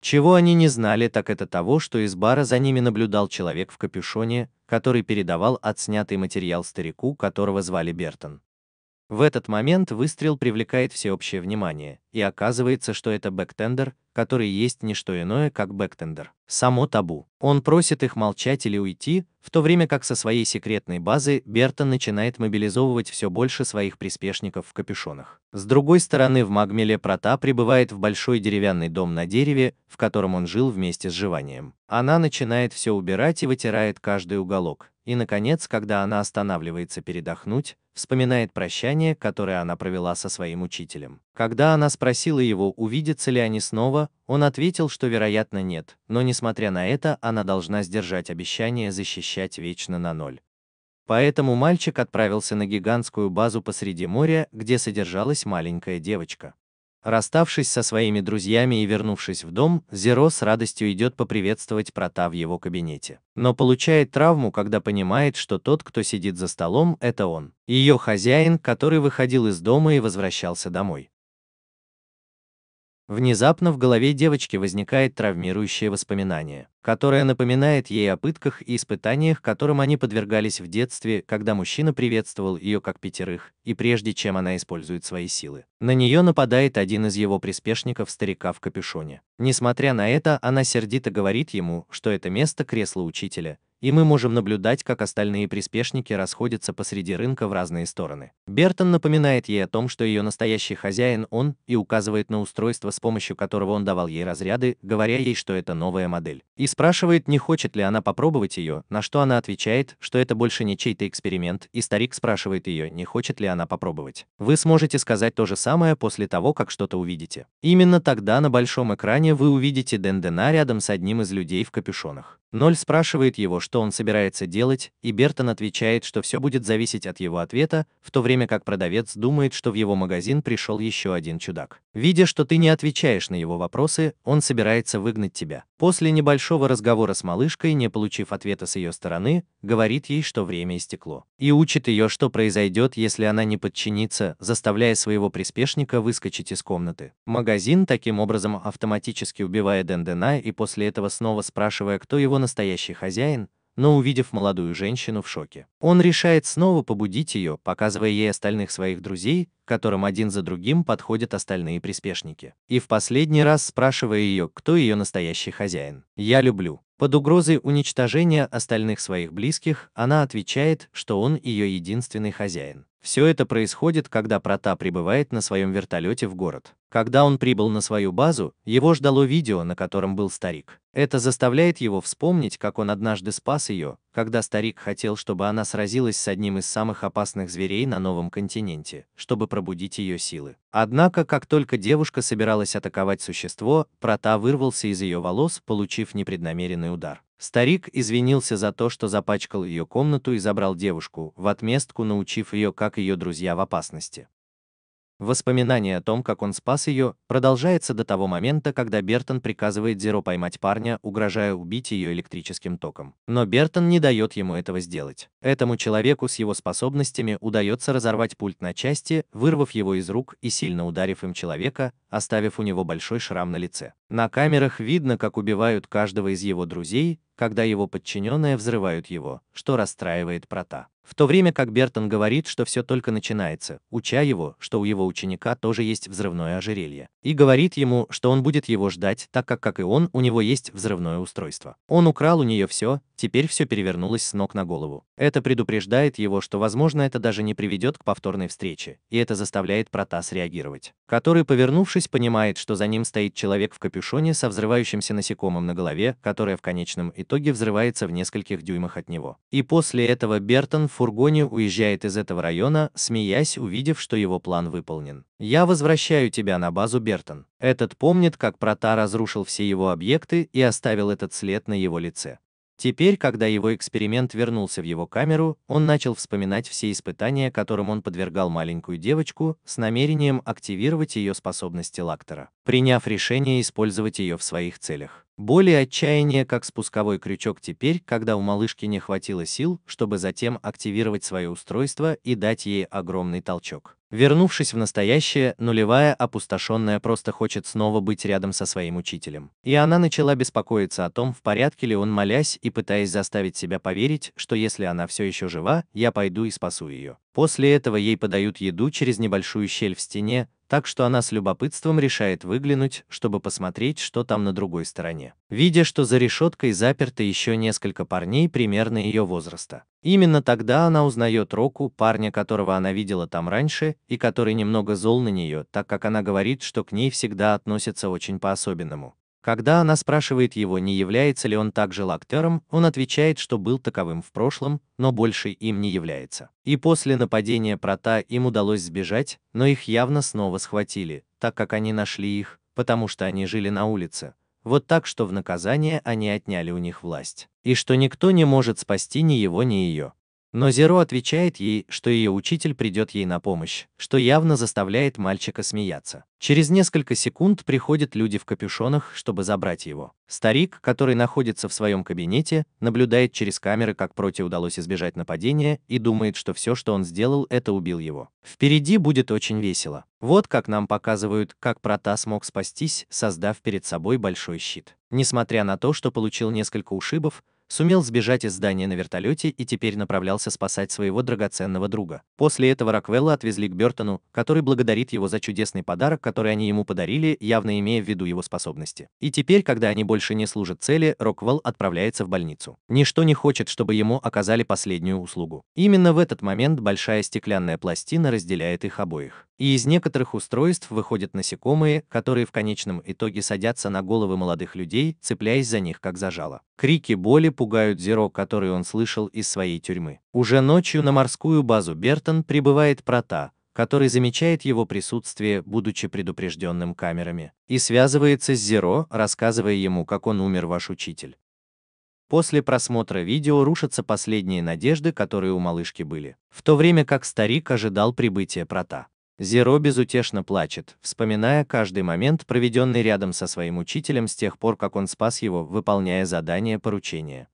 Чего они не знали, так это того, что из бара за ними наблюдал человек в капюшоне, который передавал отснятый материал старику, которого звали Бертон. В этот момент выстрел привлекает всеобщее внимание, и оказывается, что это бэктендер, который есть не что иное, как бэктендер. Само табу. Он просит их молчать или уйти, в то время как со своей секретной базы Бертон начинает мобилизовывать все больше своих приспешников в капюшонах. С другой стороны, в Магмеле Прота прибывает в большой деревянный дом на дереве, в котором он жил вместе с жеванием. Она начинает все убирать и вытирает каждый уголок. И, наконец, когда она останавливается передохнуть, вспоминает прощание, которое она провела со своим учителем. Когда она спросила его, увидятся ли они снова, он ответил, что вероятно нет, но несмотря на это, она должна сдержать обещание защищать вечно на 0. Поэтому мальчик отправился на гигантскую базу посреди моря, где содержалась маленькая девочка. Расставшись со своими друзьями и вернувшись в дом, Зеро с радостью идет поприветствовать Прота в его кабинете. Но получает травму, когда понимает, что тот, кто сидит за столом, это он. Ее хозяин, который выходил из дома и возвращался домой. Внезапно в голове девочки возникает травмирующее воспоминание, которое напоминает ей о пытках и испытаниях, которым они подвергались в детстве, когда мужчина приветствовал ее как 5, и прежде чем она использует свои силы, на нее нападает один из его приспешников, старика в капюшоне. Несмотря на это, она сердито говорит ему, что это место кресла учителя, и мы можем наблюдать, как остальные приспешники расходятся посреди рынка в разные стороны. Бертон напоминает ей о том, что ее настоящий хозяин он, и указывает на устройство, с помощью которого он давал ей разряды, говоря ей, что это новая модель. И спрашивает, не хочет ли она попробовать ее, на что она отвечает, что это больше не чей-то эксперимент, и старик спрашивает ее, не хочет ли она попробовать. Вы сможете сказать то же самое после того, как что-то увидите. Именно тогда на большом экране вы увидите Дендена рядом с одним из людей в капюшонах. 0 спрашивает его, что он собирается делать, и Бертон отвечает, что все будет зависеть от его ответа, в то время как продавец думает, что в его магазин пришел еще один чудак. Видя, что ты не отвечаешь на его вопросы, он собирается выгнать тебя. После небольшого разговора с малышкой, не получив ответа с ее стороны, говорит ей, что время истекло. И учит ее, что произойдет, если она не подчинится, заставляя своего приспешника выскочить из комнаты. Магазин таким образом автоматически убивает Дэндена и после этого снова спрашивая, кто его настоящий хозяин, но увидев молодую женщину в шоке. Он решает снова побудить ее, показывая ей остальных своих друзей, к которым один за другим подходят остальные приспешники. И в последний раз спрашивая ее, кто ее настоящий хозяин. «Я люблю». Под угрозой уничтожения остальных своих близких, она отвечает, что он ее единственный хозяин. Все это происходит, когда Прата прибывает на своем вертолете в город. Когда он прибыл на свою базу, его ждало видео, на котором был старик. Это заставляет его вспомнить, как он однажды спас ее, когда старик хотел, чтобы она сразилась с одним из самых опасных зверей на новом континенте, чтобы пробудить ее силы. Однако, как только девушка собиралась атаковать существо, Прата вырвался из ее волос, получив непреднамеренный удар. Старик извинился за то, что запачкал ее комнату и забрал девушку, в отместку научив ее, как ее друзья в опасности. Воспоминание о том, как он спас ее, продолжается до того момента, когда Бертон приказывает Зеро поймать парня, угрожая убить ее электрическим током. Но Бертон не дает ему этого сделать. Этому человеку с его способностями удается разорвать пульт на части, вырвав его из рук и сильно ударив им человека, оставив у него большой шрам на лице. На камерах видно, как убивают каждого из его друзей, когда его подчиненные взрывают его, что расстраивает Прата. В то время как Бертон говорит, что все только начинается, уча его, что у его ученика тоже есть взрывное ожерелье, и говорит ему, что он будет его ждать, так как и он, у него есть взрывное устройство. Он украл у нее все, теперь все перевернулось с ног на голову. Это предупреждает его, что, возможно, это даже не приведет к повторной встрече, и это заставляет Прата среагировать. Который, повернувшись, понимает, что за ним стоит человек в капюшоне со взрывающимся насекомым на голове, которое в конечном итоге взрывается в нескольких дюймах от него. И после этого Бертон в фургоне уезжает из этого района, смеясь, увидев, что его план выполнен. «Я возвращаю тебя на базу, Бертон». Этот помнит, как Прата разрушил все его объекты и оставил этот след на его лице. Теперь, когда его эксперимент вернулся в его камеру, он начал вспоминать все испытания, которым он подвергал маленькую девочку, с намерением активировать ее способности Лактора, приняв решение использовать ее в своих целях. Боль и отчаяние как спусковой крючок теперь, когда у малышки не хватило сил, чтобы затем активировать свое устройство и дать ей огромный толчок. Вернувшись в настоящее, нулевая опустошенная просто хочет снова быть рядом со своим учителем. И она начала беспокоиться о том, в порядке ли он, молясь и пытаясь заставить себя поверить, что если она все еще жива, я пойду и спасу ее. После этого ей подают еду через небольшую щель в стене, так что она с любопытством решает выглянуть, чтобы посмотреть, что там на другой стороне. Видя, что за решеткой заперты еще несколько парней примерно ее возраста. Именно тогда она узнает Року, парня, которого она видела там раньше, и который немного зол на нее, так как она говорит, что к ней всегда относятся очень по-особенному. Когда она спрашивает его, не является ли он также Лактером, он отвечает, что был таковым в прошлом, но больше им не является. И после нападения Прата им удалось сбежать, но их явно снова схватили, так как они нашли их, потому что они жили на улице. Вот так, что в наказание они отняли у них власть. И что никто не может спасти ни его, ни ее. Но Зеро отвечает ей, что ее учитель придет ей на помощь, что явно заставляет мальчика смеяться. Через несколько секунд приходят люди в капюшонах, чтобы забрать его. Старик, который находится в своем кабинете, наблюдает через камеры, как Проте удалось избежать нападения, и думает, что все, что он сделал, это убил его. Впереди будет очень весело. Вот как нам показывают, как Прота смог спастись, создав перед собой большой щит. Несмотря на то, что получил несколько ушибов, сумел сбежать из здания на вертолете и теперь направлялся спасать своего драгоценного друга. После этого Роквелла отвезли к Бертону, который благодарит его за чудесный подарок, который они ему подарили, явно имея в виду его способности. И теперь, когда они больше не служат цели, Роквелл отправляется в больницу. Ничто не хочет, чтобы ему оказали последнюю услугу. Именно в этот момент большая стеклянная пластина разделяет их обоих. И из некоторых устройств выходят насекомые, которые в конечном итоге садятся на головы молодых людей, цепляясь за них как за жало. Крики боли пугают Зеро, который он слышал из своей тюрьмы. Уже ночью на морскую базу Бертон прибывает Прата, который замечает его присутствие, будучи предупрежденным камерами, и связывается с Зеро, рассказывая ему, как он умер, ваш учитель. После просмотра видео рушатся последние надежды, которые у малышки были, в то время как старик ожидал прибытия Прата. Зеро безутешно плачет, вспоминая каждый момент, проведенный рядом со своим учителем с тех пор, как он спас его, выполняя задание поручения.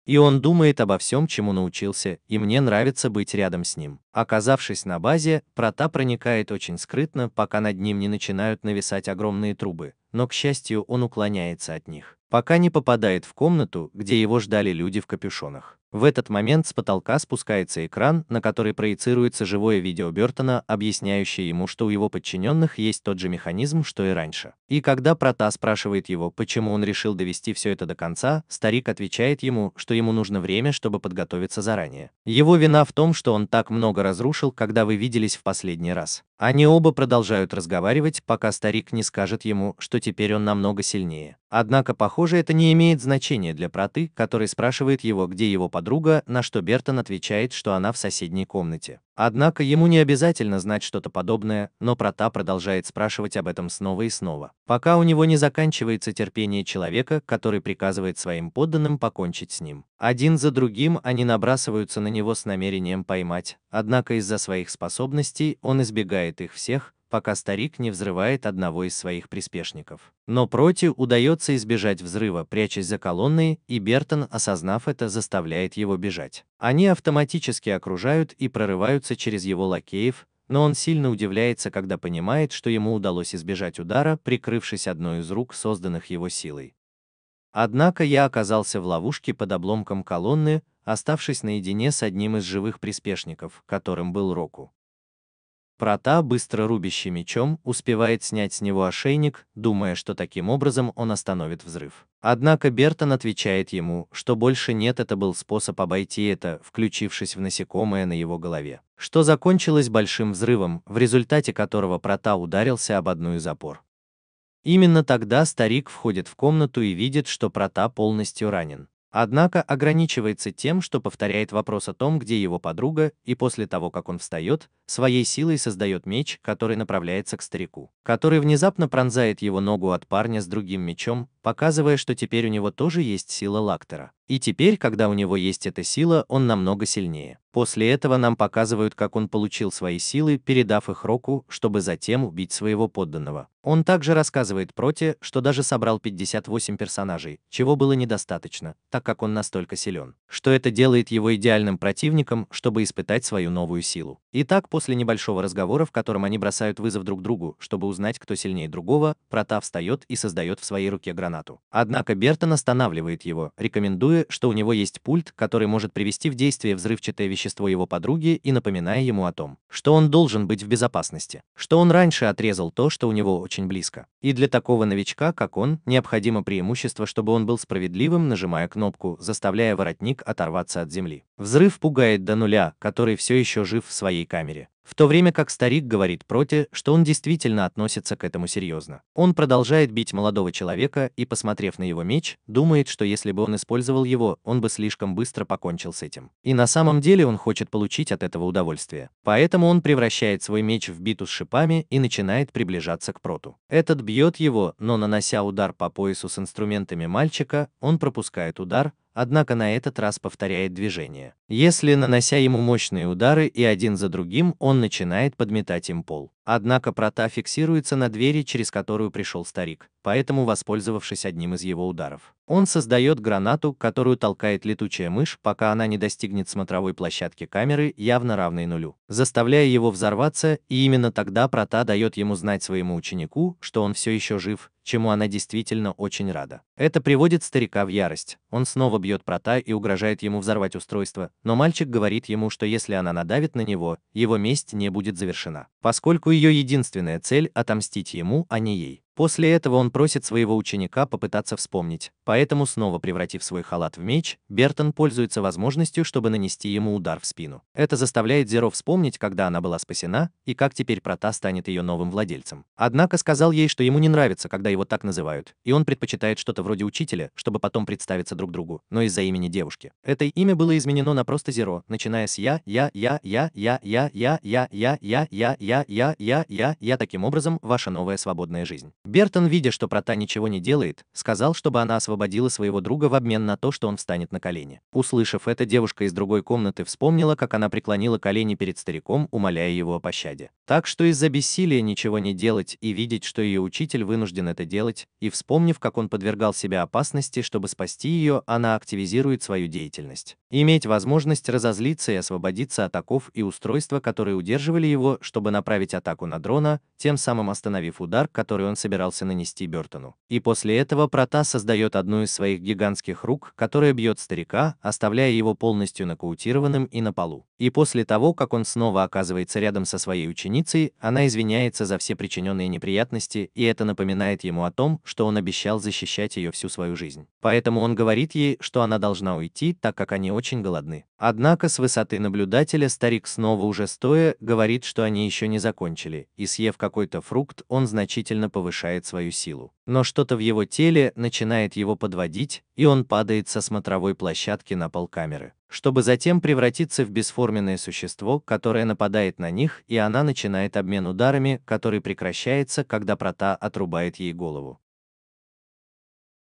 И он думает обо всем, чему научился, и мне нравится быть рядом с ним. Оказавшись на базе, Прата проникает очень скрытно, пока над ним не начинают нависать огромные трубы, но, к счастью, он уклоняется от них, пока не попадает в комнату, где его ждали люди в капюшонах. В этот момент с потолка спускается экран, на который проецируется живое видео Бёртона, объясняющее ему, что у его подчиненных есть тот же механизм, что и раньше. И когда Прата спрашивает его, почему он решил довести все это до конца, старик отвечает ему, что ему нужно время, чтобы подготовиться заранее. Его вина в том, что он так много разрушил, когда вы виделись в последний раз. Они оба продолжают разговаривать, пока старик не скажет ему, что теперь он намного сильнее. Однако, похоже, это не имеет значения для Праты, который спрашивает его, где его подруга, на что Бертон отвечает, что она в соседней комнате. Однако ему не обязательно знать что-то подобное, но Прата продолжает спрашивать об этом снова и снова, пока у него не заканчивается терпение человека, который приказывает своим подданным покончить с ним. Один за другим они набрасываются на него с намерением поймать, однако из-за своих способностей он избегает их всех, пока старик не взрывает одного из своих приспешников. Но Проти удается избежать взрыва, прячась за колонной, и Бертон, осознав это, заставляет его бежать. Они автоматически окружают и прорываются через его лакеев, но он сильно удивляется, когда понимает, что ему удалось избежать удара, прикрывшись одной из рук, созданных его силой. Однако я оказался в ловушке под обломком колонны, оставшись наедине с одним из живых приспешников, которым был Року. Прата, быстро рубящий мечом, успевает снять с него ошейник, думая, что таким образом он остановит взрыв. Однако Бертон отвечает ему, что больше нет, это был способ обойти это, включившись в насекомое на его голове, что закончилось большим взрывом, в результате которого Прата ударился об одну из опор. Именно тогда старик входит в комнату и видит, что Прата полностью ранен. Однако ограничивается тем, что повторяет вопрос о том, где его подруга, и после того, как он встает, своей силой создает меч, который направляется к старику, который внезапно пронзает его ногу от парня с другим мечом, показывая, что теперь у него тоже есть сила Лактера. И теперь, когда у него есть эта сила, он намного сильнее. После этого нам показывают, как он получил свои силы, передав их Року, чтобы затем убить своего подданного. Он также рассказывает Проти, что даже собрал 58 персонажей, чего было недостаточно, так как он настолько силен, что это делает его идеальным противником, чтобы испытать свою новую силу. Итак, после небольшого разговора, в котором они бросают вызов друг другу, чтобы узнать, кто сильнее другого, Прата встает и создает в своей руке гранату. Однако Бертон останавливает его, рекомендуя, что у него есть пульт, который может привести в действие взрывчатое вещество его подруги, и напоминая ему о том, что он должен быть в безопасности, что он раньше отрезал то, что у него очень близко. И для такого новичка, как он, необходимо преимущество, чтобы он был справедливым, нажимая кнопку, заставляя воротник оторваться от земли. Взрыв пугает до нуля, который все еще жив в своей камере. В то время как старик говорит Проти, что он действительно относится к этому серьезно. Он продолжает бить молодого человека и, посмотрев на его меч, думает, что если бы он использовал его, он бы слишком быстро покончил с этим. И на самом деле он хочет получить от этого удовольствие. Поэтому он превращает свой меч в биту с шипами и начинает приближаться к Проту. Этот бьет его, но нанося удар по поясу с инструментами мальчика, он пропускает удар, однако на этот раз повторяет движение. Если, нанося ему мощные удары и один за другим, он начинает подметать им пол. Однако Прата фиксируется на двери, через которую пришел старик, поэтому, воспользовавшись одним из его ударов, он создает гранату, которую толкает летучая мышь, пока она не достигнет смотровой площадки камеры, явно равной нулю, заставляя его взорваться, и именно тогда Прата дает ему знать своему ученику, что он все еще жив, чему она действительно очень рада. Это приводит старика в ярость. Он снова бьет Прата и угрожает ему взорвать устройство, но мальчик говорит ему, что если она надавит на него, его месть не будет завершена, поскольку ее единственная цель – отомстить ему, а не ей. После этого он просит своего ученика попытаться вспомнить, поэтому, снова превратив свой халат в меч, Бертон пользуется возможностью, чтобы нанести ему удар в спину. Это заставляет Зеро вспомнить, когда она была спасена, и как теперь Прата станет ее новым владельцем. Однако сказал ей, что ему не нравится, когда его так называют, и он предпочитает что-то вроде учителя, чтобы потом представиться друг другу, но из-за имени девушки. Это имя было изменено на просто Зеро, начиная с я, таким образом, ваша новая свободная жизнь. Бертон, видя, что Прота ничего не делает, сказал, чтобы она освободила своего друга в обмен на то, что он встанет на колени. Услышав это, девушка из другой комнаты вспомнила, как она преклонила колени перед стариком, умоляя его о пощаде. Так что из-за бессилия ничего не делать и видеть, что ее учитель вынужден это делать, и вспомнив, как он подвергал себя опасности, чтобы спасти ее, она активизирует свою деятельность. Иметь возможность разозлиться и освободиться от оков и устройства, которые удерживали его, чтобы направить атаку на дрона, тем самым остановив удар, который он собирался нанести Бертону. И после этого Прота создает одну из своих гигантских рук, которая бьет старика, оставляя его полностью нокаутированным и на полу. И после того, как он снова оказывается рядом со своей ученицей, она извиняется за все причиненные неприятности, и это напоминает ему о том, что он обещал защищать ее всю свою жизнь. Поэтому он говорит ей, что она должна уйти, так как они очень голодны. Однако с высоты наблюдателя старик снова уже стоя говорит, что они еще не закончили, и съев какой-то фрукт, он значительно повышает свою силу. Но что-то в его теле начинает его подводить, и он падает со смотровой площадки на пол камеры, чтобы затем превратиться в бесформенное существо, которое нападает на них, и она начинает обмен ударами, который прекращается, когда Прота отрубает ей голову.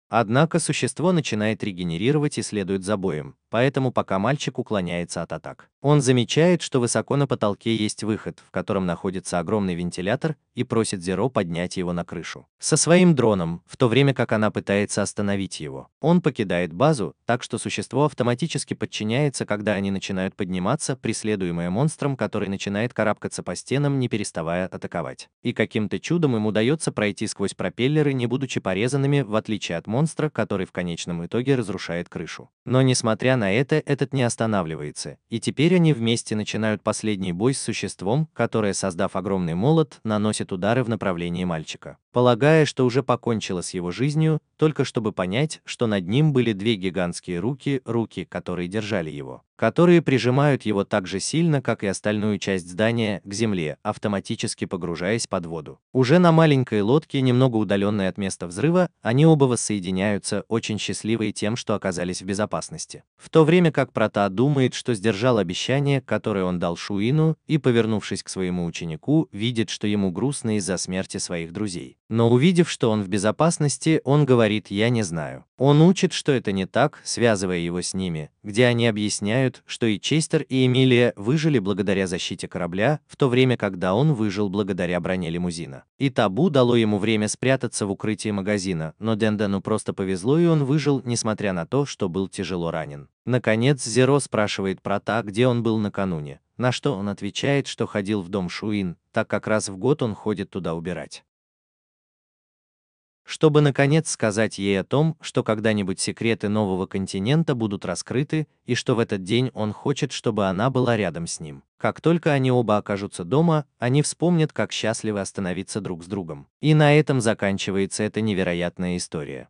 Однако существо начинает регенерировать и следует за боем, поэтому пока мальчик уклоняется от атак. Он замечает, что высоко на потолке есть выход, в котором находится огромный вентилятор, и просит Зеро поднять его на крышу со своим дроном, в то время как она пытается остановить его. Он покидает базу, так что существо автоматически подчиняется, когда они начинают подниматься, преследуемое монстром, который начинает карабкаться по стенам, не переставая атаковать. И каким-то чудом им удается пройти сквозь пропеллеры, не будучи порезанными, в отличие от монстра, который в конечном итоге разрушает крышу. Но несмотря на это, этот не останавливается, и теперь они вместе начинают последний бой с существом, которое, создав огромный молот, наносит удары в направлении мальчика, полагая, что уже покончило с его жизнью, только чтобы понять, что над ним были две гигантские руки, которые держали его, которые прижимают его так же сильно, как и остальную часть здания, к земле, автоматически погружаясь под воду. Уже на маленькой лодке, немного удаленной от места взрыва, они оба воссоединяются, очень счастливые тем, что оказались в безопасности. В то время как Прота думает, что сдержал обещание, которое он дал Шуину, и, повернувшись к своему ученику, видит, что ему грустно из-за смерти своих друзей. Но увидев, что он в безопасности, он говорит: «Я не знаю». Он учит, что это не так, связывая его с ними, где они объясняют, что и Честер, и Эмилия выжили благодаря защите корабля, в то время, когда он выжил благодаря броне лимузина. И Табу дало ему время спрятаться в укрытии магазина, но Дендану просто повезло, и он выжил, несмотря на то, что был тяжело ранен. Наконец, Зеро спрашивает Прота, где он был накануне, на что он отвечает, что ходил в дом Шуин, так как раз в год он ходит туда убирать. Чтобы наконец сказать ей о том, что когда-нибудь секреты нового континента будут раскрыты, и что в этот день он хочет, чтобы она была рядом с ним. Как только они оба окажутся дома, они вспомнят, как счастливы остановиться друг с другом. И на этом заканчивается эта невероятная история.